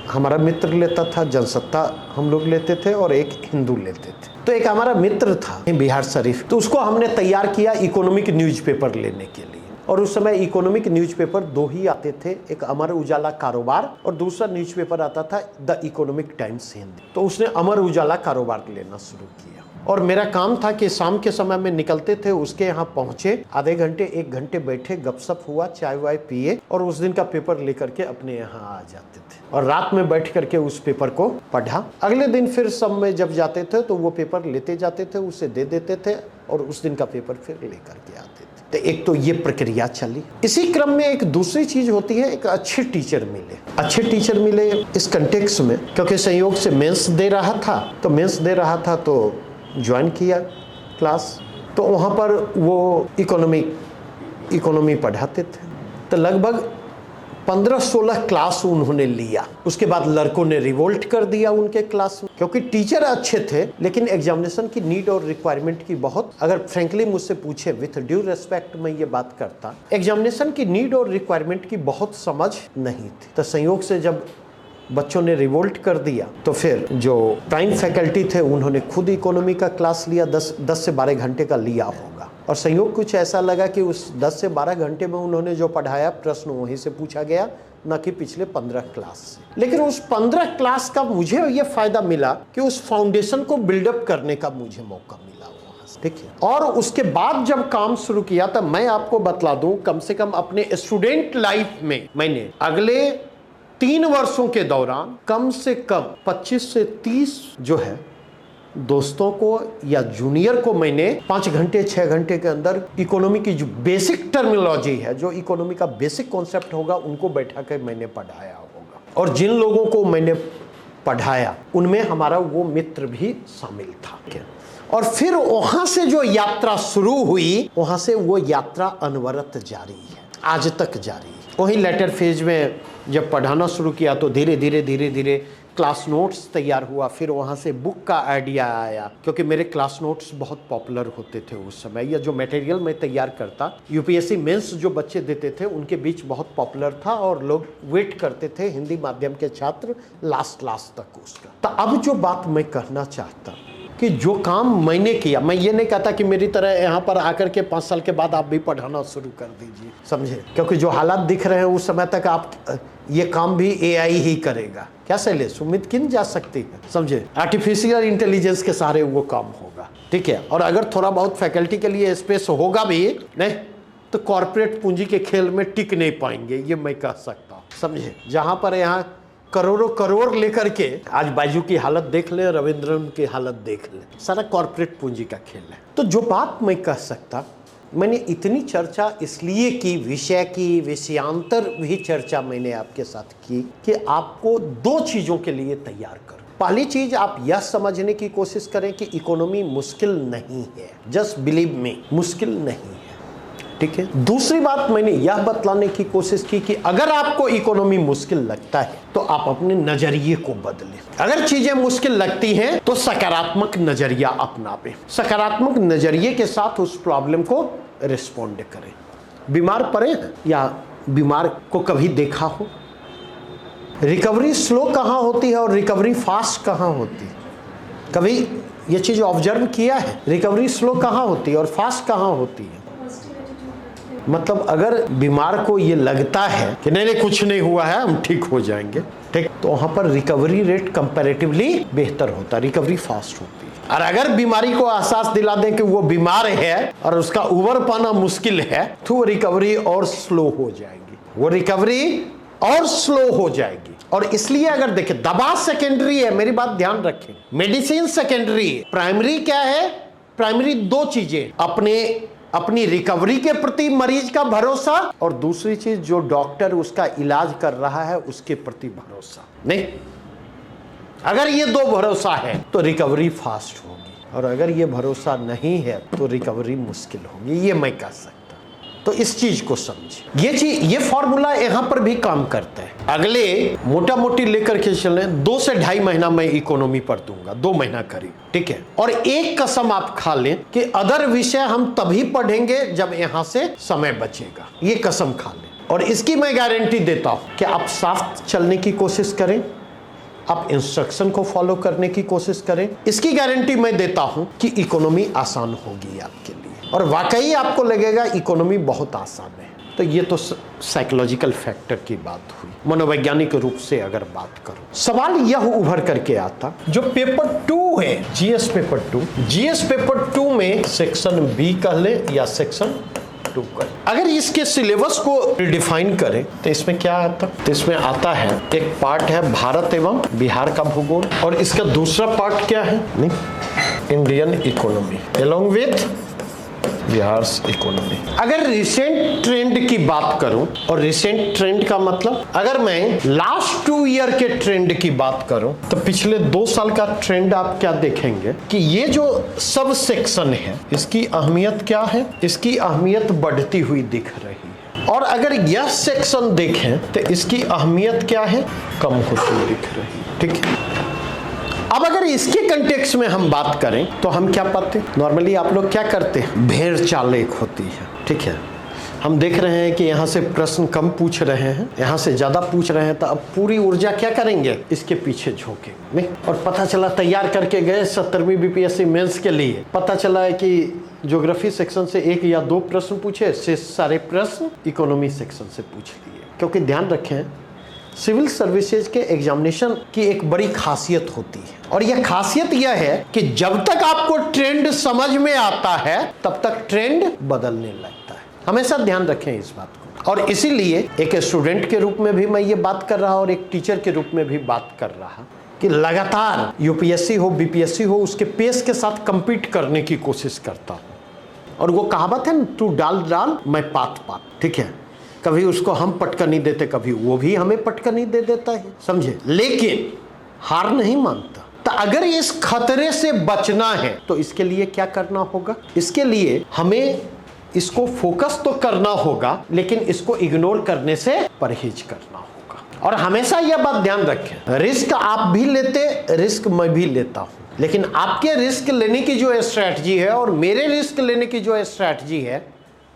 हमारा मित्र लेता था, जनसत्ता हम लोग लेते थे, और एक हिंदू लेते थे। तो एक हमारा मित्र था बिहार शरीफ, तो उसको हमने तैयार किया इकोनॉमिक न्यूज़पेपर लेने के लिए। और उस समय इकोनॉमिक न्यूज़पेपर 2 ही आते थे, एक अमर उजाला कारोबार और दूसरा न्यूज़पेपर आता था द इकोनॉमिक टाइम्स हिंद। तो उसने अमर उजाला कारोबार लेना शुरू किया, और मेरा काम था कि शाम के समय में निकलते थे, उसके यहाँ पहुंचे, आधे घंटे 1 घंटे बैठे, गपशप हुआ, चाय वाय पिए, और उस दिन का पेपर लेकर के अपने यहाँ आ जाते थे, और रात में बैठ करके उस पेपर को पढ़ा। अगले दिन फिर सब में जब जाते थे तो वो पेपर लेते जाते थे, उसे दे देते थे, और उस दिन का पेपर फिर लेकर के आते थे। तो एक तो ये प्रक्रिया चली। इसी क्रम में एक दूसरी चीज होती है, एक अच्छे टीचर मिले। अच्छे टीचर मिले इस कंटेक्स्ट में, क्योंकि संयोग से मेंस दे रहा था, तो मेंस दे रहा था तो ज्वाइन किया क्लास। तो वहाँ पर वो इकोनॉमी पढ़ाते थे। तो लगभग 15-16 क्लास उन्होंने लिया। उसके बाद लड़कों ने रिवोल्ट कर दिया उनके क्लास में, क्योंकि टीचर अच्छे थे, लेकिन एग्जामिनेशन की नीड और रिक्वायरमेंट की बहुत, अगर फ्रेंकली मुझसे पूछे, विथ ड्यू रेस्पेक्ट मैं ये बात करता, एग्जामिनेशन की नीड और रिक्वायरमेंट की बहुत समझ नहीं थी। तो संयोग से जब बच्चों ने रिवोल्ट कर दिया, तो फिर जो प्राइम फैकल्टी थे उन्होंने खुद इकोनॉमी का क्लास लिया, 10 से 12 घंटे का लिया होगा। और संयोग कुछ ऐसा लगा कि उस 10 से 12 घंटे में उन्होंने जो पढ़ाया, प्रश्न वहीं से पूछा गया, न कि पिछले 15 क्लास से। लेकिन उस 15 क्लास का मुझे ये फायदा मिला कि उस फाउंडेशन को बिल्डअप करने का मुझे मौका मिला वहाँ से, ठीक है। और उसके बाद जब काम शुरू किया, तो मैं आपको बतला दूं, कम से कम अपने स्टूडेंट लाइफ में मैंने अगले 3 वर्षों के दौरान कम से कम 25 से 30 जो है दोस्तों को या जूनियर को मैंने 5 घंटे 6 घंटे के अंदर इकोनॉमी की जो बेसिक टर्मिनोलॉजी है, जो इकोनॉमी का बेसिक कॉन्सेप्ट होगा, उनको बैठा कर मैंने पढ़ाया होगा। और जिन लोगों को मैंने पढ़ाया उनमें हमारा वो मित्र भी शामिल था। और फिर वहां से जो यात्रा शुरू हुई, वहां से वो यात्रा अनवरत जारी है, आज तक जारी है। वही लेटर फेज में जब पढ़ाना शुरू किया तो धीरे धीरे क्लास नोट्स तैयार हुआ। फिर वहाँ से बुक का आइडिया आया, क्योंकि मेरे क्लास नोट्स बहुत पॉपुलर होते थे उस समय। या जो मटेरियल मैं तैयार करता, यूपीएससी मेंस जो बच्चे देते थे उनके बीच बहुत पॉपुलर था, और लोग वेट करते थे, हिंदी माध्यम के छात्र, लास्ट तक उसका। तो अब जो बात मैं कहना चाहता कि जो काम मैंने किया, मैं ये नहीं कहता कि मेरी तरह यहाँ पर आकर के 5 साल के बाद आप भी पढ़ाना शुरू कर दीजिए, समझे। क्योंकि जो हालात दिख रहे हैं उस समय तक आप ये काम भी AI ही करेगा। क्या शैलेश, उम्मीद की जा सकती है, समझे। आर्टिफिशियल इंटेलिजेंस के सहारे वो काम होगा, ठीक है। और अगर थोड़ा बहुत फैकल्टी के लिए स्पेस होगा भी नहीं, तो कॉर्पोरेट पूंजी के खेल में टिक नहीं पाएंगे, ये मैं कह सकता हूँ, समझे। जहाँ पर यहाँ करोड़ लेकर के, आज बाजू की हालत देख ले, रविंद्रन की हालत देख ले, सारा कॉर्पोरेट पूंजी का खेल है। तो जो बात मैं कह सकता, मैंने इतनी चर्चा इसलिए की, विषय की विषयांतर भी चर्चा मैंने आपके साथ की कि आपको 2 चीजों के लिए तैयार करो। पहली चीज, आप यह समझने की कोशिश करें कि इकोनॉमी मुश्किल नहीं है, जस्ट बिलीव मी, मुश्किल नहीं है, ठीक है। दूसरी बात, मैंने यह बतलाने की कोशिश की कि अगर आपको इकोनॉमी मुश्किल लगता है तो आप अपने नजरिए को बदलें। अगर चीजें मुश्किल लगती हैं तो सकारात्मक नजरिया अपनावें, सकारात्मक नजरिए के साथ उस प्रॉब्लम को रिस्पॉन्ड करें। बीमार पड़े या बीमार को कभी देखा हो, रिकवरी स्लो कहाँ होती है और रिकवरी फास्ट कहाँ होती है, कभी ये चीज ऑब्जर्व किया है? रिकवरी स्लो कहाँ होती है और फास्ट कहाँ होती है? मतलब अगर बीमार को ये लगता है कि नहीं कुछ नहीं हुआ है, हम ठीक हो जाएंगे, ठीक, तो वहां पर रिकवरी रेट कंपैरेटिवली बेहतर होता है, रिकवरी फास्ट होती है। और अगर बीमारी को एहसास दिला दें कि वो बीमार है और उसका उबर पाना मुश्किल है, तो वो रिकवरी और स्लो हो जाएगी, वो रिकवरी और स्लो हो जाएगी। और इसलिए अगर देखें, दवा सेकेंडरी है, मेरी बात ध्यान रखें, मेडिसिन सेकेंडरी है, प्राइमरी क्या है? प्राइमरी दो चीजें, अपनी रिकवरी के प्रति मरीज का भरोसा, और दूसरी चीज जो डॉक्टर उसका इलाज कर रहा है उसके प्रति भरोसा। नहीं, अगर ये दो भरोसा है तो रिकवरी फास्ट होगी, और अगर ये भरोसा नहीं है तो रिकवरी मुश्किल होगी, ये मैं कह सकता। तो इस चीज को समझिए, ये फॉर्मूला यहां पर भी काम करता है। अगले मोटा मोटी लेकर के चले 2 से 2.5 महीना मैं इकोनॉमी पर दूंगा, 2 महीना करीब, ठीक है। और एक कसम आप खा लें कि अदर विषय हम तभी पढ़ेंगे जब यहां से समय बचेगा, ये कसम खा लें। और इसकी मैं गारंटी देता हूं कि आप साथ चलने की कोशिश करें, आप इंस्ट्रक्शन को फॉलो करने की कोशिश करें। इसकी गारंटी मैं देता हूं कि इकोनॉमी आसान होगी आपके लिए, और वाकई आपको लगेगा इकोनॉमी बहुत आसान है। तो ये तो साइकोलॉजिकल फैक्टर की बात हुई। मनोवैज्ञानिक रूप से अगर बात करो, सवाल यह उभर करके आता, जो पेपर 2 है, जीएस पेपर 2 में सेक्शन बी कह ले या सेक्शन 2 कह, अगर इसके सिलेबस को डिफाइन करें तो इसमें क्या आता? तो इसमें आता है, एक पार्ट है भारत एवं बिहार का भूगोल, और इसका दूसरा पार्ट क्या है? नहीं, Indian economy along with Bihar economy. अगर रिसेंट ट्रेंड की बात करूं, और रिसेंट ट्रेंड का मतलब अगर मैं लास्ट 2 ईयर के ट्रेंड की बात करूं, तो पिछले 2 साल का ट्रेंड आप क्या देखेंगे कि ये जो सब सेक्शन है इसकी अहमियत क्या है? इसकी अहमियत बढ़ती हुई दिख रही है। और अगर यह सेक्शन देखें तो इसकी अहमियत क्या है? कम होती हुई दिख रही है, ठीक है। अब अगर इसके कंटेक्स्ट में हम बात करें तो हम क्या पाते हैं? नॉर्मली आप लोग क्या करते हैं? भेड़ चाल एक होती है, ठीक है। हम देख रहे हैं कि यहाँ से प्रश्न कम पूछ रहे हैं, यहाँ से ज़्यादा पूछ रहे हैं, तो अब पूरी ऊर्जा क्या करेंगे? इसके पीछे झोंके नहीं। और पता चला तैयार करके गए 70वीं बीपीएससी मेंस के लिए, पता चला है कि ज्योग्राफी सेक्शन से 1 या 2 प्रश्न पूछे, से सारे प्रश्न इकोनॉमी सेक्शन से पूछ लिए। क्योंकि ध्यान रखें, सिविल सर्विसेज के एग्जामिनेशन की एक बड़ी खासियत होती है, और यह खासियत यह है कि जब तक आपको ट्रेंड समझ में आता है तब तक ट्रेंड बदलने लगता है। हमेशा ध्यान रखें इस बात को। और इसीलिए एक स्टूडेंट के रूप में भी मैं ये बात कर रहा, और एक टीचर के रूप में भी बात कर रहा, कि लगातार यूपीएससी हो बीपीएससी हो उसके पेस के साथ कंपीट करने की कोशिश करता हूँ। और वो कहावत है ना, तू डाल मैं पात, ठीक है। कभी उसको हम पटकनी देते, कभी वो भी हमें पटकनी दे देता है, समझे, लेकिन हार नहीं मानता। तो अगर इस खतरे से बचना है तो इसके लिए क्या करना होगा? इसके लिए हमें इसको फोकस तो करना होगा, लेकिन इसको इग्नोर करने से परहेज करना होगा। और हमेशा यह बात ध्यान रखें, रिस्क आप भी लेते, रिस्क मैं भी लेता हूं, लेकिन आपके रिस्क लेने की जो स्ट्रैटेजी है और मेरे रिस्क लेने की जो स्ट्रैटेजी है,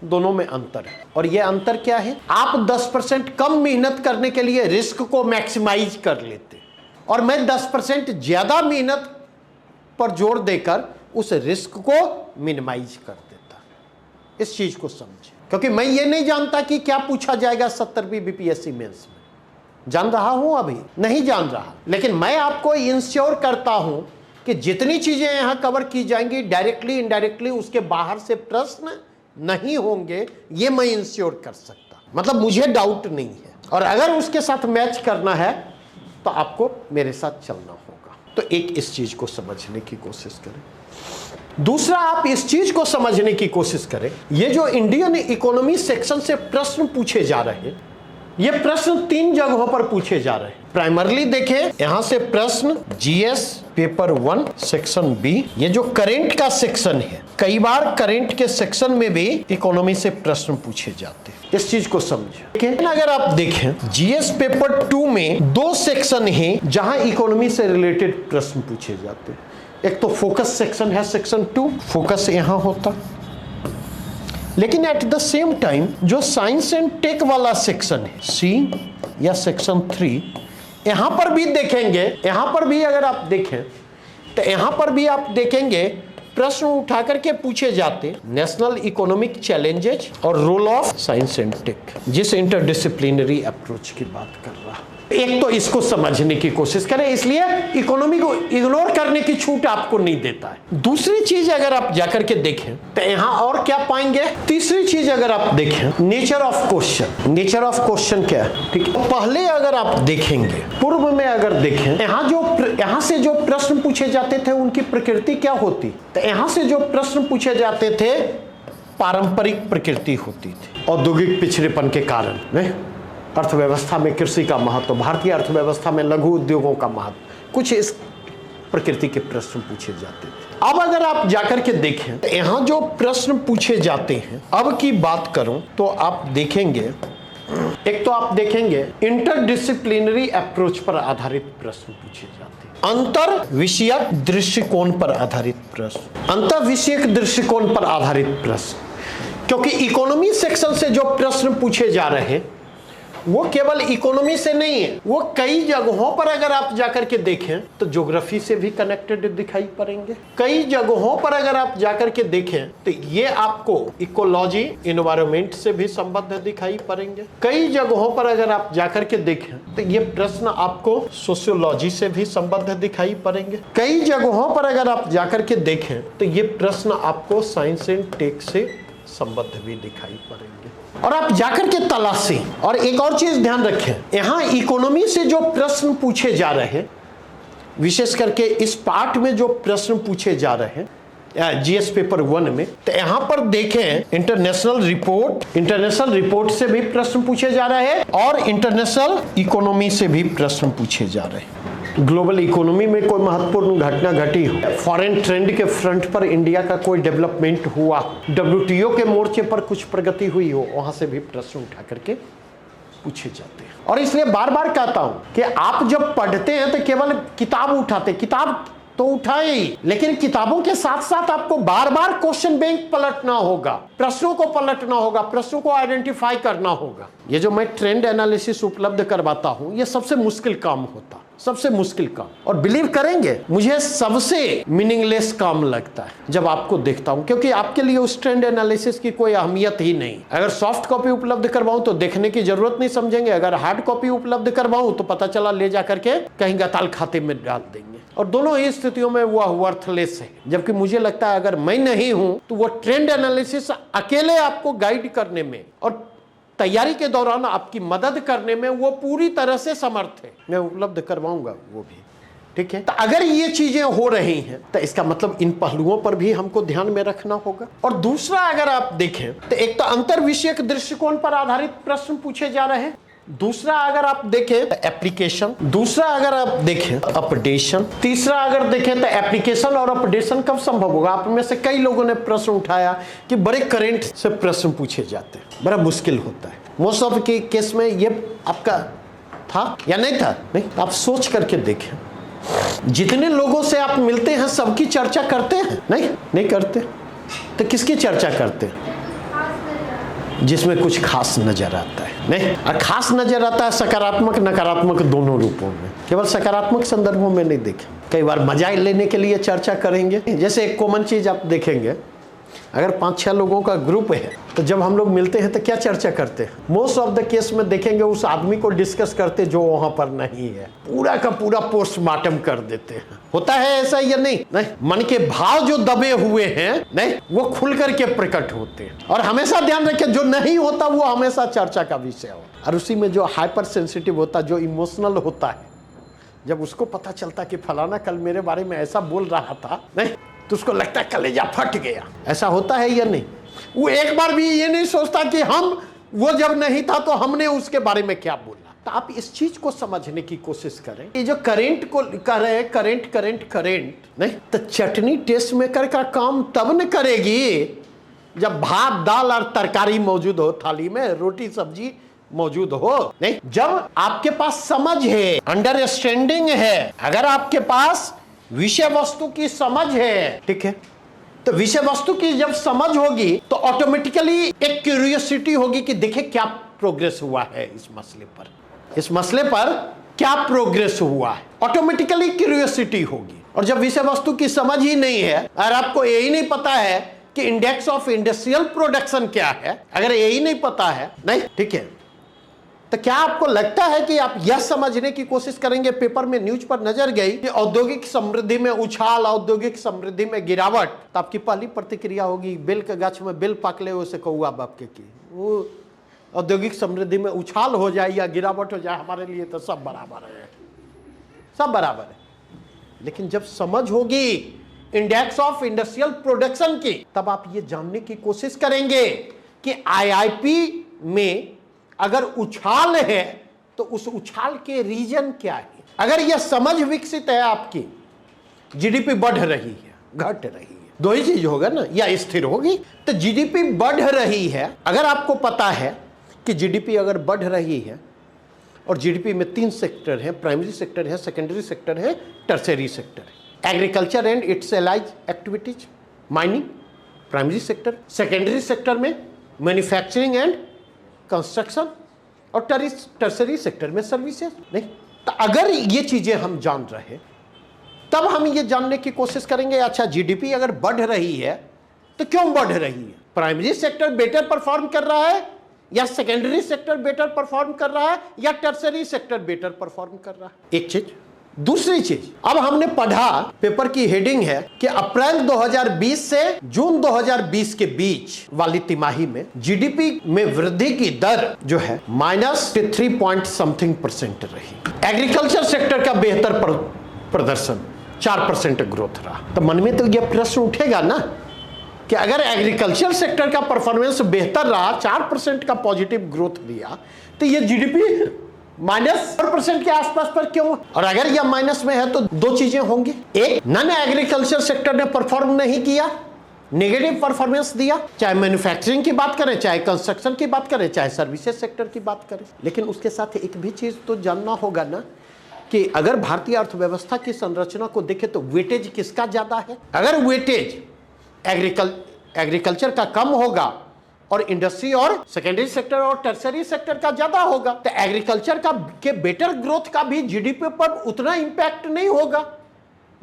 दोनों में अंतर है। और यह अंतर क्या है? आप 10% कम मेहनत करने के लिए रिस्क को मैक्सिमाइज कर लेते, और मैं 10% ज्यादा मेहनत पर जोर देकर उस रिस्क को मिनिमाइज कर देता। इस चीज को समझे, क्योंकि मैं ये नहीं जानता कि क्या पूछा जाएगा 70वीं बीपीएससी मेंस में। जान रहा हूं? अभी नहीं जान रहा, लेकिन मैं आपको इंश्योर करता हूं कि जितनी चीजें यहां कवर की जाएंगी, डायरेक्टली इनडायरेक्टली उसके बाहर से प्रश्न नहीं होंगे, ये मैं इंश्योर कर सकता, मतलब मुझे डाउट नहीं है। और अगर उसके साथ मैच करना है तो आपको मेरे साथ चलना होगा। तो एक इस चीज को समझने की कोशिश करें। दूसरा, आप इस चीज को समझने की कोशिश करें, ये जो इंडियन इकोनॉमी सेक्शन से प्रश्न पूछे जा रहे हैं, ये प्रश्न 3 जगहों पर पूछे जा रहे हैं। प्राइमरली देखें, यहां से प्रश्न जीएस पेपर 1 सेक्शन बी, ये जो करंट का सेक्शन है, कई बार करंट के सेक्शन में भी इकोनॉमी से प्रश्न पूछे जाते हैं। इस चीज को समझें। अगर आप देखें जीएस पेपर 2 में 2 सेक्शन हैं जहां इकोनॉमी से रिलेटेड प्रश्न पूछे जाते हैं। एक तो फोकस सेक्शन है, सेक्शन 2, फोकस यहां होता, लेकिन एट द सेम टाइम जो साइंस एंड टेक वाला सेक्शन है, सी या सेक्शन 3, यहां पर भी देखेंगे, यहां पर भी अगर आप देखें तो यहां पर भी आप देखेंगे प्रश्न उठा करके पूछे जाते नेशनल इकोनॉमिक चैलेंजेस और role of science and tech, जिस इंटरडिसिप्लिनरी अप्रोच की बात कर रहा। एक तो इसको समझने की कोशिश करें, इसलिए इकोनॉमी को इग्नोर करने की छूट आपको नहीं देता है। दूसरी चीज अगर आप जाकर के देखें तो यहां और क्या पाएंगे। तीसरी चीज अगर आप देखें, nature of question. Nature of question क्या है, ठीक है। पहले अगर आप देखेंगे, पूर्व में अगर देखें, यहां से जो प्रश्न पूछे जाते थे उनकी प्रकृति क्या होती, तो यहां से जो प्रश्न पूछे जाते थे पारंपरिक प्रकृति होती थी, औद्योगिक पिछड़ेपन के कारण, नहीं, अर्थव्यवस्था में कृषि का महत्व, भारतीय अर्थव्यवस्था में लघु उद्योगों का महत्व, कुछ इस प्रकृति के प्रश्न पूछे जाते थे। अब अगर आप जाकर के देखें तो यहां जो प्रश्न पूछे जाते हैं, अब की बात करूं तो आप देखेंगे, एक तो आप देखेंगे इंटरडिसिप्लिनरी अप्रोच पर आधारित प्रश्न पूछे जाते हैं, अंतर विषयक दृष्टिकोण पर आधारित प्रश्न, अंतर विषयक दृष्टिकोण पर आधारित प्रश्न। क्योंकि इकोनॉमी सेक्शन से जो प्रश्न पूछे जा रहे हैं वो केवल इकोनॉमी से नहीं है, वो कई जगहों पर अगर आप जाकर के देखें तो ज्योग्राफी से भी कनेक्टेड दिखाई पड़ेंगे। कई जगहों पर अगर आप जाकर के देखें तो ये आपको इकोलॉजी, एनवायरनमेंट से भी संबद्ध दिखाई पड़ेंगे। कई जगहों पर अगर आप जाकर के देखें तो ये प्रश्न आपको सोशियोलॉजी से भी संबद्ध दिखाई पड़ेंगे। कई जगहों पर अगर आप जाकर के देखें तो ये प्रश्न आपको साइंस एंड टेक से संबद्ध भी दिखाई पड़ेंगे। और आप जाकर के तलाशें। और एक और चीज ध्यान रखें, यहां इकोनॉमी से जो प्रश्न पूछे जा रहे हैं, विशेष करके इस पार्ट में जो प्रश्न पूछे जा रहे हैं जीएस पेपर 1 में, तो यहां पर देखें इंटरनेशनल रिपोर्ट से भी प्रश्न पूछे जा रहे हैं और इंटरनेशनल इकोनॉमी से भी प्रश्न पूछे जा रहे हैं। ग्लोबल इकोनॉमी में कोई महत्वपूर्ण घटना घटी हो, फॉरेन ट्रेंड के फ्रंट पर इंडिया का कोई डेवलपमेंट हुआ, WTO के मोर्चे पर कुछ प्रगति हुई हो, वहां से भी प्रश्न उठा करके पूछे जाते हैं। और इसलिए बार बार कहता हूं कि आप जब पढ़ते हैं तो केवल किताब उठाते, किताब तो उठाए ही, लेकिन किताबों के साथ साथ आपको बार बार क्वेश्चन बैंक पलटना होगा, प्रश्नों को पलटना होगा, प्रश्नों को आइडेंटिफाई करना होगा। ये जो मैं ट्रेंड एनालिसिस उपलब्ध करवाता हूं, ये सबसे मुश्किल काम होता, सबसे मुश्किल काम। और बिलीव करेंगे, मुझे सबसे मीनिंगलेस काम लगता है जब आपको देखता हूं, क्योंकि आपके लिए उस ट्रेंड एनालिसिस की कोई अहमियत ही नहीं। अगर सॉफ्ट कॉपी उपलब्ध करवाऊं तो देखने की जरूरत नहीं समझेंगे, अगर हार्ड कॉपी उपलब्ध करवाऊं तो पता चला ले जाकर के कहीं गताल खाते में डाल देंगे। और दोनों ही स्थितियों में वह वर्थलेस है। जबकि मुझे लगता है अगर मैं नहीं हूं तो वो ट्रेंड एनालिसिस अकेले आपको गाइड करने में और तैयारी के दौरान आपकी मदद करने में वो पूरी तरह से समर्थ है। मैं उपलब्ध करवाऊंगा वो भी, ठीक है। तो अगर ये चीजें हो रही हैं तो इसका मतलब इन पहलुओं पर भी हमको ध्यान में रखना होगा। और दूसरा अगर आप देखें तो एक तो अंतर विषयक दृष्टिकोण पर आधारित प्रश्न पूछे जा रहे हैं, दूसरा अगर आप देखें एप्लीकेशन, दूसरा अगर आप देखें अपडेशन, तीसरा अगर देखें तो एप्लीकेशन और अपडेशन कब संभव होगा। आप में से कई लोगों ने प्रश्न उठाया कि बड़े करंट से प्रश्न पूछे जाते हैं, बड़ा मुश्किल होता है। मोस्ट ऑफ के केस में ये आपका था या नहीं था, नहीं, आप सोच करके देखें, जितने लोगों से आप मिलते हैं सबकी चर्चा करते हैं, नहीं करते, तो किसकी चर्चा करते हैं? जिसमें कुछ खास नजर आता है, नहीं, और खास नजर आता है सकारात्मक नकारात्मक दोनों रूपों में, केवल सकारात्मक संदर्भों में नहीं देखें। कई बार मजा लेने के लिए चर्चा करेंगे। जैसे एक कॉमन चीज आप देखेंगे, अगर 5-6 लोगों का ग्रुप है तो जब हम लोग मिलते हैं तो क्या चर्चा करते हैं? मोस्ट ऑफ द केस में देखेंगे उस आदमी को डिस्कस करते जो वहां पर नहीं है, पूरा का पूरा पोस्टमार्टम कर देते हैं। होता है ऐसा या नहीं? मन के भाव जो दबे हुए हैं, नहीं, वो खुल करके प्रकट होते हैं। और हमेशा ध्यान रखें, जो नहीं होता वो हमेशा चर्चा का विषय हो। और उसी में जो हाइपर सेंसिटिव होता, जो इमोशनल होता है, जब उसको पता चलता कि फलाना कल मेरे बारे में ऐसा बोल रहा था, नहीं, तो उसको लगता है कलेजा फट गया। ऐसा होता है या नहीं? वो एक बार भी ये नहीं सोचता कि वो जब नहीं था तो हमने उसके बारे में क्या बोला। तो आप इस चीज को समझने की कोशिश करें। ये जो करेंट को कर रहे हैं, करेंट नहीं, तो चटनी टेस्ट मेकर का काम तब न करेगी जब भात दाल और तरकारी मौजूद हो, थाली में रोटी सब्जी मौजूद हो, नहीं, जब आपके पास समझ है, अंडरस्टैंडिंग है, अगर आपके पास विषय वस्तु की समझ है, ठीक है, तो विषय वस्तु की जब समझ होगी तो ऑटोमेटिकली एक क्यूरियोसिटी होगी कि देखे क्या प्रोग्रेस हुआ है इस मसले पर क्या प्रोग्रेस हुआ है, ऑटोमेटिकली क्यूरियोसिटी होगी। और जब विषय वस्तु की समझ ही नहीं है और आपको यही नहीं पता है कि इंडेक्स ऑफ इंडस्ट्रियल प्रोडक्शन क्या है, अगर यही नहीं पता है, नहीं, ठीक है, तो क्या आपको लगता है कि आप यह समझने की कोशिश करेंगे, पेपर में न्यूज पर नजर गई कि औद्योगिक समृद्धि में उछाल, औद्योगिक समृद्धि में गिरावट, तो आपकी पहली प्रतिक्रिया होगी बेल के गाछ में बेल पाकले उसे कौआ बाप के की, वो औद्योगिक समृद्धि में उछाल हो जाए या गिरावट हो जाए हमारे लिए तो सब बराबर है, सब बराबर है। लेकिन जब समझ होगी इंडेक्स ऑफ इंडस्ट्रियल प्रोडक्शन की, तब आप ये जानने की कोशिश करेंगे कि आईआईपी में अगर उछाल है तो उस उछाल के रीजन क्या है। अगर यह समझ विकसित है आपकी, जीडीपी बढ़ रही है, घट रही है, दो ही चीज होगा ना, या स्थिर होगी। तो जीडीपी बढ़ रही है, अगर आपको पता है कि जीडीपी अगर बढ़ रही है, और जीडीपी में 3 सेक्टर हैं, प्राइमरी सेक्टर है, सेकेंडरी सेक्टर है, टर्शियरी सेक्टर है। Agriculture and it's allied activities, mining primary sector, secondary sector में मैन्युफैक्चरिंग एंड कंस्ट्रक्शन, और टर्शियरी सेक्टर में सर्विसेज। नहीं तो अगर ये चीजें हम जान रहे, तब हम ये जानने की कोशिश करेंगे अच्छा जीडीपी अगर बढ़ रही है तो क्यों बढ़ रही है, प्राइमरी सेक्टर बेटर परफॉर्म कर रहा है या सेकेंडरी सेक्टर बेटर परफॉर्म कर रहा है या टर्शियरी सेक्टर बेटर परफॉर्म कर रहा है। एक चीज। दूसरी चीज, अब हमने पढ़ा, पेपर की हेडिंग है कि अप्रैल 2020 से जून 2020 के बीच वाली तिमाही में जीडीपी में वृद्धि की दर जो है -3% रही। एग्रीकल्चर सेक्टर का बेहतर प्रदर्शन 4% ग्रोथ रहा। तो मन में तो यह प्रश्न उठेगा ना कि अगर एग्रीकल्चर सेक्टर का परफॉर्मेंस बेहतर रहा, 4% का पॉजिटिव ग्रोथ दिया, तो ये जीडीपी -4% के आसपास पर क्यों। और अगर यह माइनस में है तो दो चीजें होंगी, एक नॉन एग्रीकल्चर सेक्टर ने परफॉर्म नहीं किया, नेगेटिव परफॉर्मेंस दिया, चाहे मैन्युफैक्चरिंग की बात करें, चाहे कंस्ट्रक्शन की बात करें, चाहे सर्विसेज सेक्टर की बात करें। लेकिन उसके साथ एक भी चीज तो जानना होगा ना कि अगर भारतीय अर्थव्यवस्था की संरचना को देखें तो वेटेज किसका ज्यादा है। अगर वेटेज एग्रीकल्चर का कम होगा और इंडस्ट्री और सेकेंडरी सेक्टर और टर्शियरी सेक्टर का ज्यादा होगा, तो एग्रीकल्चर का के बेटर ग्रोथ का भी जीडीपी पर उतना इंपैक्ट नहीं होगा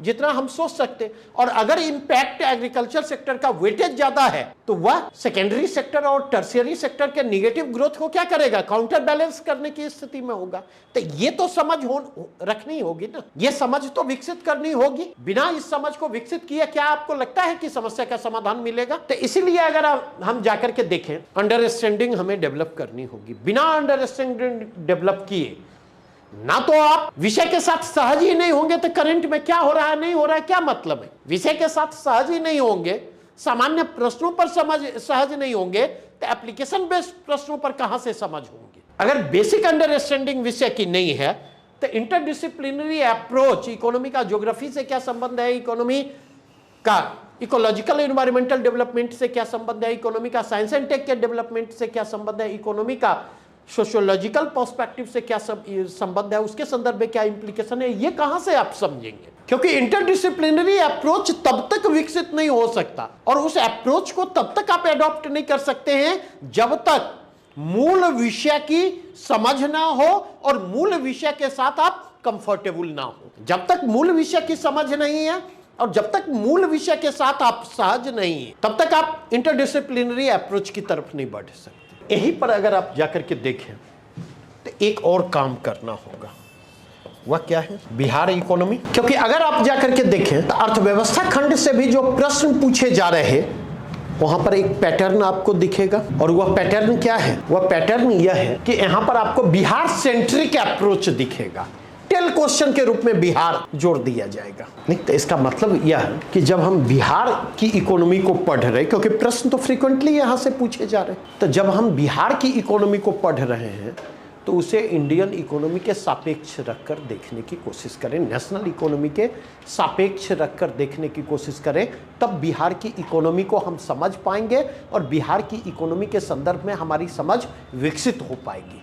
जितना हम सोच सकते। और अगर इंपैक्ट एग्रीकल्चर सेक्टर का वेटेज ज्यादा है तो वह सेकेंडरी सेक्टर और टर्शियरी सेक्टर के नेगेटिव ग्रोथ को क्या करेगा, काउंटर बैलेंस करने की स्थिति में होगा। तो ये तो समझ रखनी होगी ना, ये समझ तो विकसित करनी होगी। बिना इस समझ को विकसित किए क्या आपको लगता है कि समस्या का समाधान मिलेगा। तो इसीलिए अगर हम जाकर के देखें, अंडरस्टैंडिंग हमें डेवलप करनी होगी। बिना अंडरस्टैंडिंग डेवलप किए ना तो आप विषय के साथ सहज ही नहीं होंगे, तो करंट में क्या हो रहा है नहीं हो रहा है क्या मतलब है। विषय के साथ सहज ही नहीं होंगे, सामान्य प्रश्नों पर सहज नहीं होंगे, तो एप्लीकेशन बेस्ड प्रश्नों पर कहां से समझ होंगे। अगर बेसिक अंडरस्टैंडिंग विषय की नहीं है तो इंटरडिसिप्लिनरी अप्रोच, इकोनॉमी का ज्योग्राफी से क्या संबंध है, इकोनॉमी का इकोलॉजिकल एनवायरमेंटल डेवलपमेंट से क्या संबंध है, इकोनॉमी का साइंस एंड टेक के डेवलपमेंट से क्या संबंध है, इकोनॉमी का सोशियोलॉजिकल पर्सपेक्टिव से क्या संबंध है, उसके संदर्भ में क्या इंप्लीकेशन है, ये कहां से आप समझेंगे। क्योंकि इंटरडिसिप्लिनरी अप्रोच तब तक विकसित नहीं हो सकता और उस अप्रोच को तब तक आप एडॉप्ट नहीं कर सकते हैं जब तक मूल विषय की समझ ना हो और मूल विषय के साथ आप कंफर्टेबल ना हो। जब तक मूल विषय की समझ नहीं है और जब तक मूल विषय के साथ आप सहज नहीं है, तब तक आप इंटरडिसिप्लिनरी अप्रोच की तरफ नहीं बढ़ सकते। यहीं पर अगर आप जाकर के देखें तो एक और काम करना होगा, वह क्या है, बिहार इकोनॉमी। क्योंकि अगर आप जाकर के देखें तो अर्थव्यवस्था खंड से भी जो प्रश्न पूछे जा रहे हैं वहां पर एक पैटर्न आपको दिखेगा। और वह पैटर्न क्या है, वह पैटर्न यह है कि यहां पर आपको बिहार सेंट्रिक अप्रोच दिखेगा। टेल क्वेश्चन के रूप में बिहार जोड़ दिया जाएगा। नहीं तो इसका मतलब यह है कि जब हम बिहार की इकोनॉमी को पढ़ रहे, क्योंकि प्रश्न तो फ्रीक्वेंटली यहां से पूछे जा रहे हैं, तो जब हम बिहार की इकोनॉमी को पढ़ रहे हैं तो उसे इंडियन इकोनॉमी के सापेक्ष रखकर देखने की कोशिश करें, नेशनल इकोनॉमी के सापेक्ष रखकर देखने की कोशिश करें, तब बिहार की इकोनॉमी को हम समझ पाएंगे और बिहार की इकोनॉमी के संदर्भ में हमारी समझ विकसित हो पाएगी,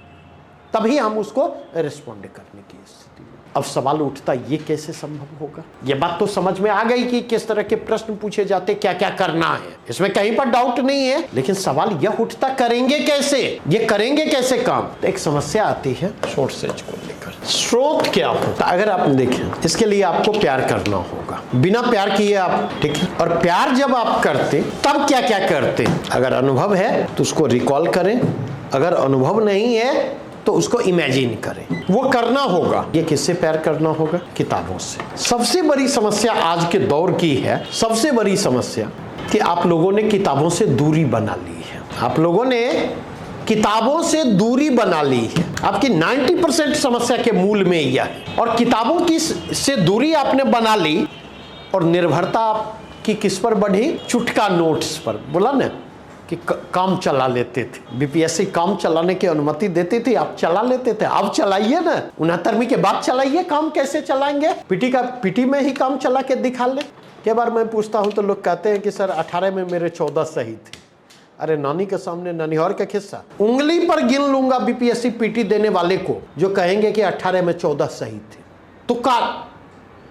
तभी हम उसको रिस्पॉन्ड करने की स्थिति में। अब सवाल उठता, ये कैसे संभव होगा। ये बात तो समझ में आ गई कि किस तरह के प्रश्न पूछे जाते, क्या क्या करना है, इसमें कहीं पर डाउट नहीं है। लेकिन सवाल यह उठता, करेंगे कैसे, ये करेंगे कैसे काम। तो एक समस्या आती है सोर्सेज को लेकर। स्रोत क्या होता, अगर आप देखें, इसके लिए आपको प्यार करना होगा। बिना प्यार किए आप, ठीक है, और प्यार जब आप करते तब क्या क्या करते। अगर अनुभव है तो उसको रिकॉल करें, अगर अनुभव नहीं है तो उसको इमेजिन करें। वो करना होगा। ये किससे प्यार करना होगा? किताबों से। सबसे बड़ी समस्या आज के दौर की है, सबसे बड़ी समस्या कि आप लोगों ने किताबों से दूरी बना ली है। आप लोगों ने किताबों से दूरी बना ली है। आपकी 90% समस्या के मूल में यह है। और किताबों की से दूरी आपने बना ली और निर्भरता आपकी किस पर बढ़ी? चुटका नोट्स पर। बोला ना कि काम चला लेते थे, बीपीएससी काम चलाने की अनुमति देती थी, आप चला लेते थे। अब चलाइए ना, 69वीं के बाद चलाइए। काम कैसे चलाएंगे? पीटी में ही काम चला के दिखा ले। कई बार मैं पूछता हूं तो लोग कहते हैं कि सर 18 में मेरे 14 सही थे। अरे नानी के सामने ननिहार का किस्सा, उंगली पर गिन लूंगा बीपीएससी पीटी देने वाले को जो कहेंगे कि 18 में 14 सही थे। तुक्का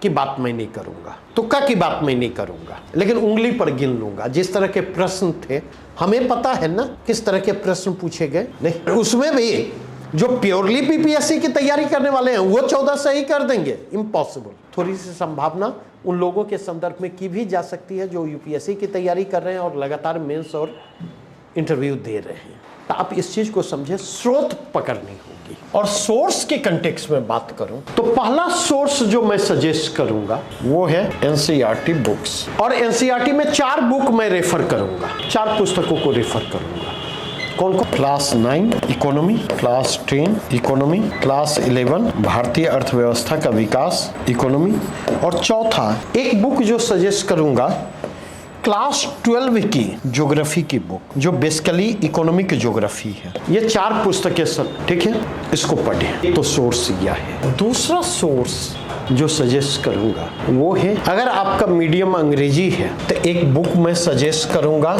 की बात मैं नहीं करूंगा, तुक्का की बात मैं नहीं करूंगा, लेकिन उंगली पर गिन लूंगा। जिस तरह के प्रश्न थे, हमें पता है ना किस तरह के प्रश्न पूछे गए। नहीं, उसमें भी जो प्योरली बीपीएससी की तैयारी करने वाले हैं वो 14 सही कर देंगे? इम्पॉसिबल। थोड़ी सी संभावना उन लोगों के संदर्भ में की भी जा सकती है जो यूपीएससी की तैयारी कर रहे हैं और लगातार मेंस और इंटरव्यू दे रहे हैं। तो आप इस चीज को समझे, स्रोत पकड़नी होगी। और सोर्स के कंटेक्स्ट में बात करूं तो पहला सोर्स जो मैं सजेस्ट करूंगा वो है एनसीईआरटी बुक्स। और एनसीईआरटी में 4 बुक मैं रेफर करूंगा, 4 पुस्तकों को रेफर करूंगा। कौन कौन? Class 9 economy, class 10 economy, class 11 भारतीय अर्थव्यवस्था का विकास इकोनॉमी, और चौथा एक बुक जो सजेस्ट करूंगा क्लास 12 की ज्योग्राफी की बुक, जो बेसिकली इकोनॉमिक ज्योग्राफी है। ये 4 पुस्तकें सब, ठीक है, इसको पढ़ें। तो सोर्स यह है। दूसरा सोर्स जो सजेस्ट करूंगा वो है, अगर आपका मीडियम अंग्रेजी है तो एक बुक मैं सजेस्ट करूंगा,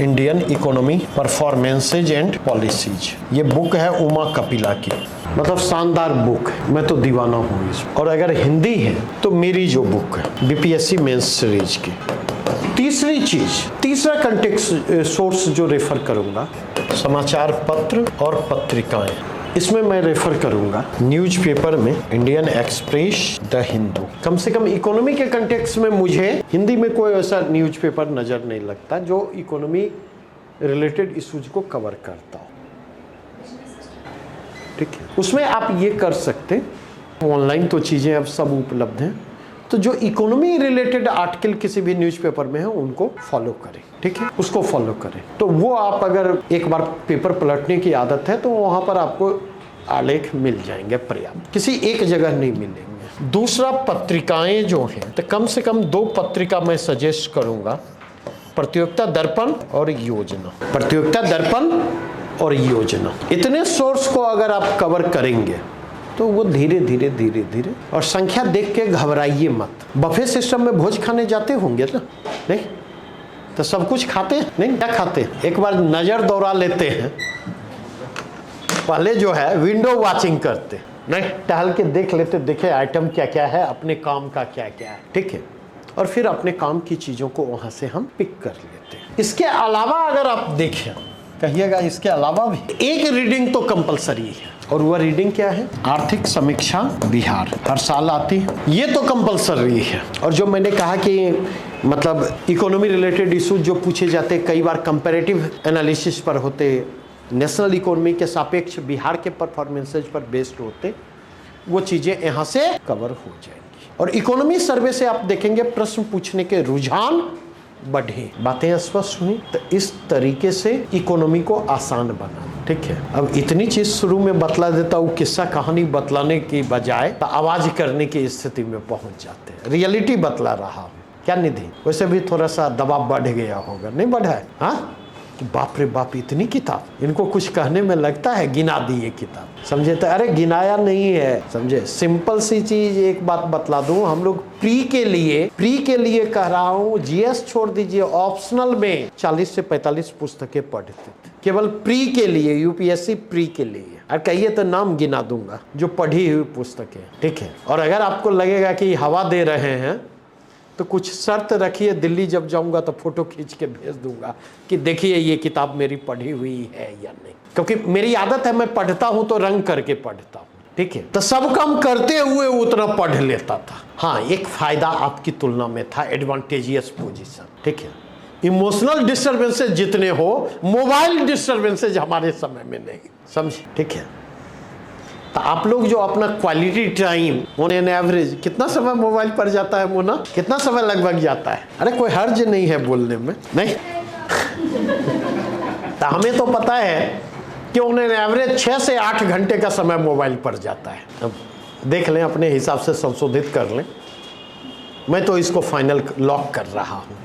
Indian economy performances and policies. ये बुक है उमा कपिला की, मतलब शानदार बुक, मैं तो दीवाना हूँ इस। और अगर हिंदी है तो मेरी जो बुक है बीपीएससी मेंस सीरीज की। तीसरी चीज, तीसरा कंटेक्स्ट सोर्स जो रेफर करूंगा, समाचार पत्र और पत्रिकाएं। इसमें मैं रेफर करूंगा न्यूज़पेपर में इंडियन एक्सप्रेस, द हिंदू। कम से कम इकोनॉमी के कंटेक्स्ट में मुझे हिंदी में कोई ऐसा न्यूज़पेपर नजर नहीं लगता जो इकोनॉमी रिलेटेड इश्यूज को कवर करता हो। ठीक है, उसमें आप ये कर सकते, ऑनलाइन तो चीजें अब सब उपलब्ध हैं, तो जो इकोनॉमी रिलेटेड आर्टिकल किसी भी न्यूज़पेपर में है उनको फॉलो करें। ठीक है, उसको फॉलो करें। तो वो आप अगर एक बार पेपर पलटने की आदत है तो वहां पर आपको आलेख मिल जाएंगे पर्याप्त, किसी एक जगह नहीं मिलेंगे। दूसरा, पत्रिकाएं जो हैं तो कम से कम 2 पत्रिका मैं सजेस्ट करूंगा, प्रतियोगिता दर्पण और योजना। प्रतियोगिता दर्पण और योजना, इतने सोर्स को अगर आप कवर करेंगे तो वो धीरे धीरे धीरे धीरे, और संख्या देख के घबराइए मत। बफे सिस्टम में भोज खाने जाते होंगे ना? नहीं तो सब कुछ खाते हैं? नहीं, क्या खाते? एक बार नजर दौड़ा लेते हैं, पहले जो है विंडो वॉचिंग करते, नहीं टहल के देख लेते, देखे आइटम क्या क्या है, अपने काम का क्या क्या है। ठीक है, और फिर अपने काम की चीजों को वहां से हम पिक कर लेते हैं। इसके अलावा अगर आप देखें, कहिएगा इसके अलावा भी एक रीडिंग तो कंपलसरी है, और वह रीडिंग क्या है? आर्थिक समीक्षा बिहार, हर साल आती है, ये तो कंपलसरी है। और जो मैंने कहा कि मतलब इकोनॉमी रिलेटेड इशू जो पूछे जाते कई बार कंपैरेटिव एनालिसिस पर होते, नेशनल इकोनॉमी के सापेक्ष बिहार के परफॉर्मेंसेज पर बेस्ड होते, वो चीजें यहाँ से कवर हो जाएंगी। और इकोनॉमी सर्वे से आप देखेंगे प्रश्न पूछने के रुझान बढ़े। बातें स्पष्ट हुई? तो इस तरीके से इकोनॉमी को आसान बना। ठीक है, अब इतनी चीज शुरू में बतला देता हूँ, किस्सा कहानी बतलाने की बजाय तो आवाज करने की स्थिति में पहुंच जाते हैं। रियलिटी बतला रहा हूँ। क्या निधि, वैसे भी थोड़ा सा दबाव बढ़ गया होगा, नहीं बढ़ा है? हाँ, कि बाप रे बाप इतनी किताब, इनको कुछ कहने में लगता है गिना दी ये किताब, समझे? तो अरे गिनाया नहीं है, समझे? सिंपल सी चीज एक बात बतला दूं, हम लोग प्री के लिए कह रहा हूँ, जीएस छोड़ दीजिए, ऑप्शनल में 40 से 45 पुस्तकें पढ़ते थे, केवल प्री के लिए, यूपीएससी प्री के लिए। और कहिए तो नाम गिना दूंगा जो पढ़ी हुई पुस्तकें। ठीक है, और अगर आपको लगेगा कि हवा दे रहे हैं तो कुछ शर्त रखिए, दिल्ली जब जाऊंगा तो फोटो खींच के भेज दूंगा कि देखिए ये किताब मेरी पढ़ी हुई है या नहीं, क्योंकि मेरी आदत है, मैं पढ़ता हूं तो रंग करके पढ़ता हूं। ठीक है, तो सब काम करते हुए उतना पढ़ लेता था। हाँ, एक फायदा आपकी तुलना में था, एडवांटेजियस पोजीशन। ठीक है, इमोशनल डिस्टर्बेंसेस जितने हो, मोबाइल डिस्टर्बेंसेस हमारे समय में नहीं, समझे? ठीक है। तो आप लोग जो अपना quality time on an average कितना समय मोबाइल पर जाता है मोना? कितना समय लगभग जाता है? अरे कोई हर्ज नहीं है बोलने में, नहीं। तो हमें तो पता है कि ऑन एन एवरेज 6 से 8 घंटे का समय मोबाइल पर जाता है। अब देख लें, अपने हिसाब से संशोधित कर लें। मैं तो इसको फाइनल लॉक कर रहा हूँ,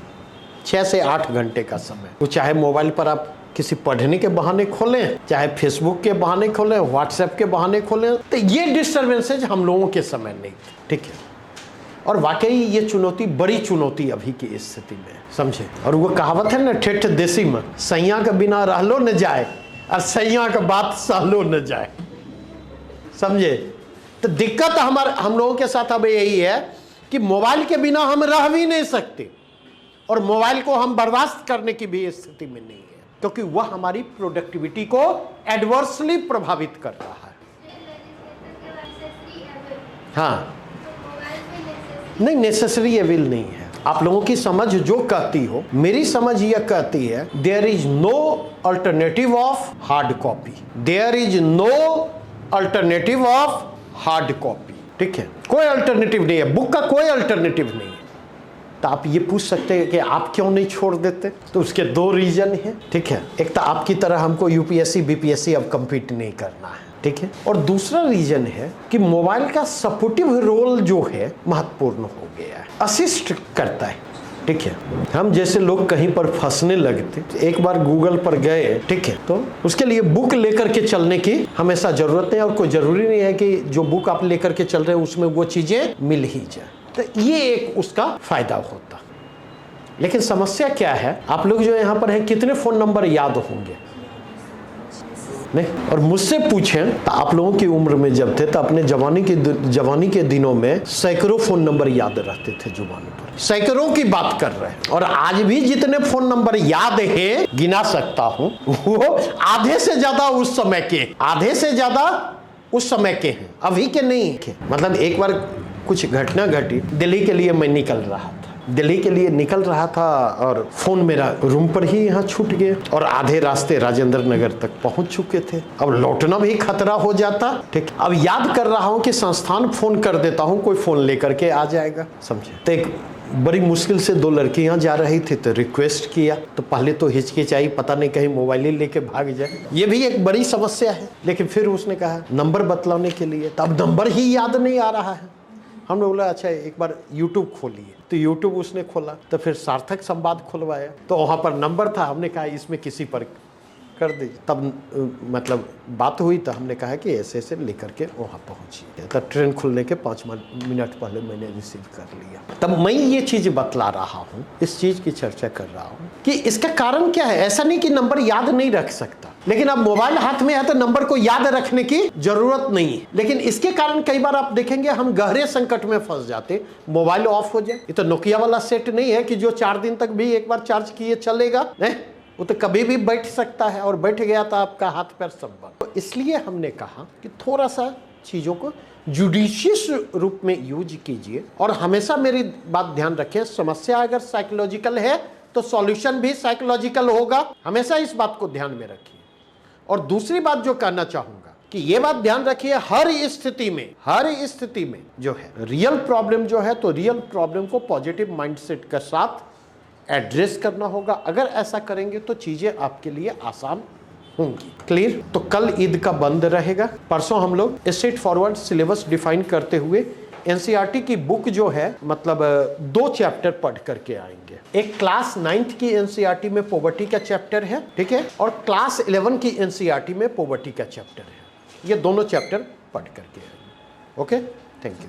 6 से 8 घंटे का समय। तो चाहे मोबाइल पर आप किसी पढ़ने के बहाने खोलें, चाहे फेसबुक के बहाने खोलें, व्हाट्सएप के बहाने खोलें, तो ये डिस्टर्बेंसेज हम लोगों के समय नहीं, ठीक है। और वाकई ये चुनौती, बड़ी चुनौती अभी की स्थिति में, समझे? और वो कहावत है ना ठेठ देसी में, सैया के बिना रहलो न जाए और सैया का बात सहलो न जाए, समझे? तो दिक्कत हम लोगों के साथ अब यही है कि मोबाइल के बिना हम रह भी नहीं सकते, और मोबाइल को हम बर्दाश्त करने की भी स्थिति में नहीं है, क्योंकि वह हमारी प्रोडक्टिविटी को एडवर्सली प्रभावित कर रहा है। हाँ, नहीं, नेसेसरी एविल नहीं है। आप लोगों की समझ जो कहती हो, मेरी समझ यह कहती है, there is no alternative of hard copy, there is no alternative of hard copy, ठीक है? कोई अल्टरनेटिव नहीं है, बुक का कोई अल्टरनेटिव नहीं है। तो आप ये पूछ सकते हैं कि आप क्यों नहीं छोड़ देते? तो उसके 2 रीजन हैं, ठीक है। एक तो आपकी तरह हमको यूपीएससी बीपीएससी अब कम्पीट नहीं करना है, ठीक है। और दूसरा रीजन है कि मोबाइल का सपोर्टिव रोल जो है महत्वपूर्ण हो गया है, असिस्ट करता है, ठीक है। हम जैसे लोग कहीं पर फंसने लगते, एक बार गूगल पर गए, ठीक है, तो उसके लिए बुक लेकर के चलने की हमेशा जरूरत है, और कोई जरूरी नहीं है कि जो बुक आप लेकर के चल रहे हैं उसमें वो चीजें मिल ही जाए। तो ये एक उसका फायदा होता। लेकिन समस्या क्या है, आप लोग जो यहाँ पर हैं, कितने फोन नंबर याद होंगे? नहीं। और मुझसे पूछें तो आप लोगों की उम्र में जब थे तो अपने जवानी के दिनों में सैकड़ों फोन नंबर याद रहते थे जुबानों पर, सैकड़ों की बात कर रहे हैं। और आज भी जितने फोन नंबर याद है, गिना सकता हूं, वो आधे से ज्यादा उस समय के, आधे से ज्यादा उस समय के हैं, अभी के नहीं के। मतलब एक बार कुछ घटना घटी, दिल्ली के लिए मैं निकल रहा था, दिल्ली के लिए निकल रहा था और फोन मेरा रूम पर ही यहाँ छूट गया, और आधे रास्ते राजेंद्र नगर तक पहुंच चुके थे। अब लौटना भी खतरा हो जाता, ठीक। अब याद कर रहा हूँ कि संस्थान फोन कर देता हूँ, कोई फोन लेकर के आ जाएगा, समझे? तो एक बड़ी मुश्किल से 2 लड़कियां जा रही थी, तो रिक्वेस्ट किया, तो पहले तो हिचकिचाई, पता नहीं कहीं मोबाइल ही लेके भाग जाए, ये भी एक बड़ी समस्या है। लेकिन फिर उसने कहा नंबर बतलाने के लिए, तो अब नंबर ही याद नहीं आ रहा है। हमने बोला अच्छा एक बार यूट्यूब खोलिए, तो यूट्यूब उसने खोला, तो फिर सार्थक संवाद खुलवाया, तो वहाँ पर नंबर था। हमने कहा इसमें किसी पर कर दीजिए, तब मतलब बात हुई, तो हमने कहा कि ऐसे ऐसे लेकर के वहाँ पहुँचिए। तो ट्रेन खुलने के 5 मिनट पहले मैंने रिसीव कर लिया। तब मैं ये चीज़ बतला रहा हूँ, इस चीज़ की चर्चा कर रहा हूँ कि इसका कारण क्या है। ऐसा नहीं कि नंबर याद नहीं रख सकता, लेकिन अब मोबाइल हाथ में है तो नंबर को याद रखने की जरूरत नहीं है। लेकिन इसके कारण कई बार आप देखेंगे हम गहरे संकट में फंस जाते, मोबाइल ऑफ हो जाए। ये तो नोकिया वाला सेट नहीं है कि जो 4 दिन तक भी एक बार चार्ज किए चलेगा, नहीं, वो तो कभी भी बैठ सकता है, और बैठ गया तो आपका हाथ पैर सब बंद। तो इसलिए हमने कहा कि थोड़ा सा चीज़ों को जुडिशियस रूप में यूज कीजिए। और हमेशा मेरी बात ध्यान रखें, समस्या अगर साइकोलॉजिकल है तो सॉल्यूशन भी साइकोलॉजिकल होगा, हमेशा इस बात को ध्यान में रखिए। और दूसरी बात जो कहना चाहूंगा कि ये बात ध्यान रखिए, हर स्थिति में जो है रियल प्रॉब्लम जो है, तो रियल प्रॉब्लम को पॉजिटिव माइंडसेट के साथ एड्रेस करना होगा। अगर ऐसा करेंगे तो चीजें आपके लिए आसान होंगी। क्लियर? तो कल ईद का बंद रहेगा, परसों हम लोग स्ट्रेट फॉरवर्ड सिलेबस डिफाइन करते हुए एनसीईआरटी की बुक जो है, मतलब 2 चैप्टर पढ़ करके आएंगे। एक क्लास 9th की एनसीईआरटी में पॉवर्टी का चैप्टर है, ठीक है, और क्लास 11 की एनसीईआरटी में पॉवर्टी का चैप्टर है। ये दोनों चैप्टर पढ़ करके आएंगे। Okay, thank you.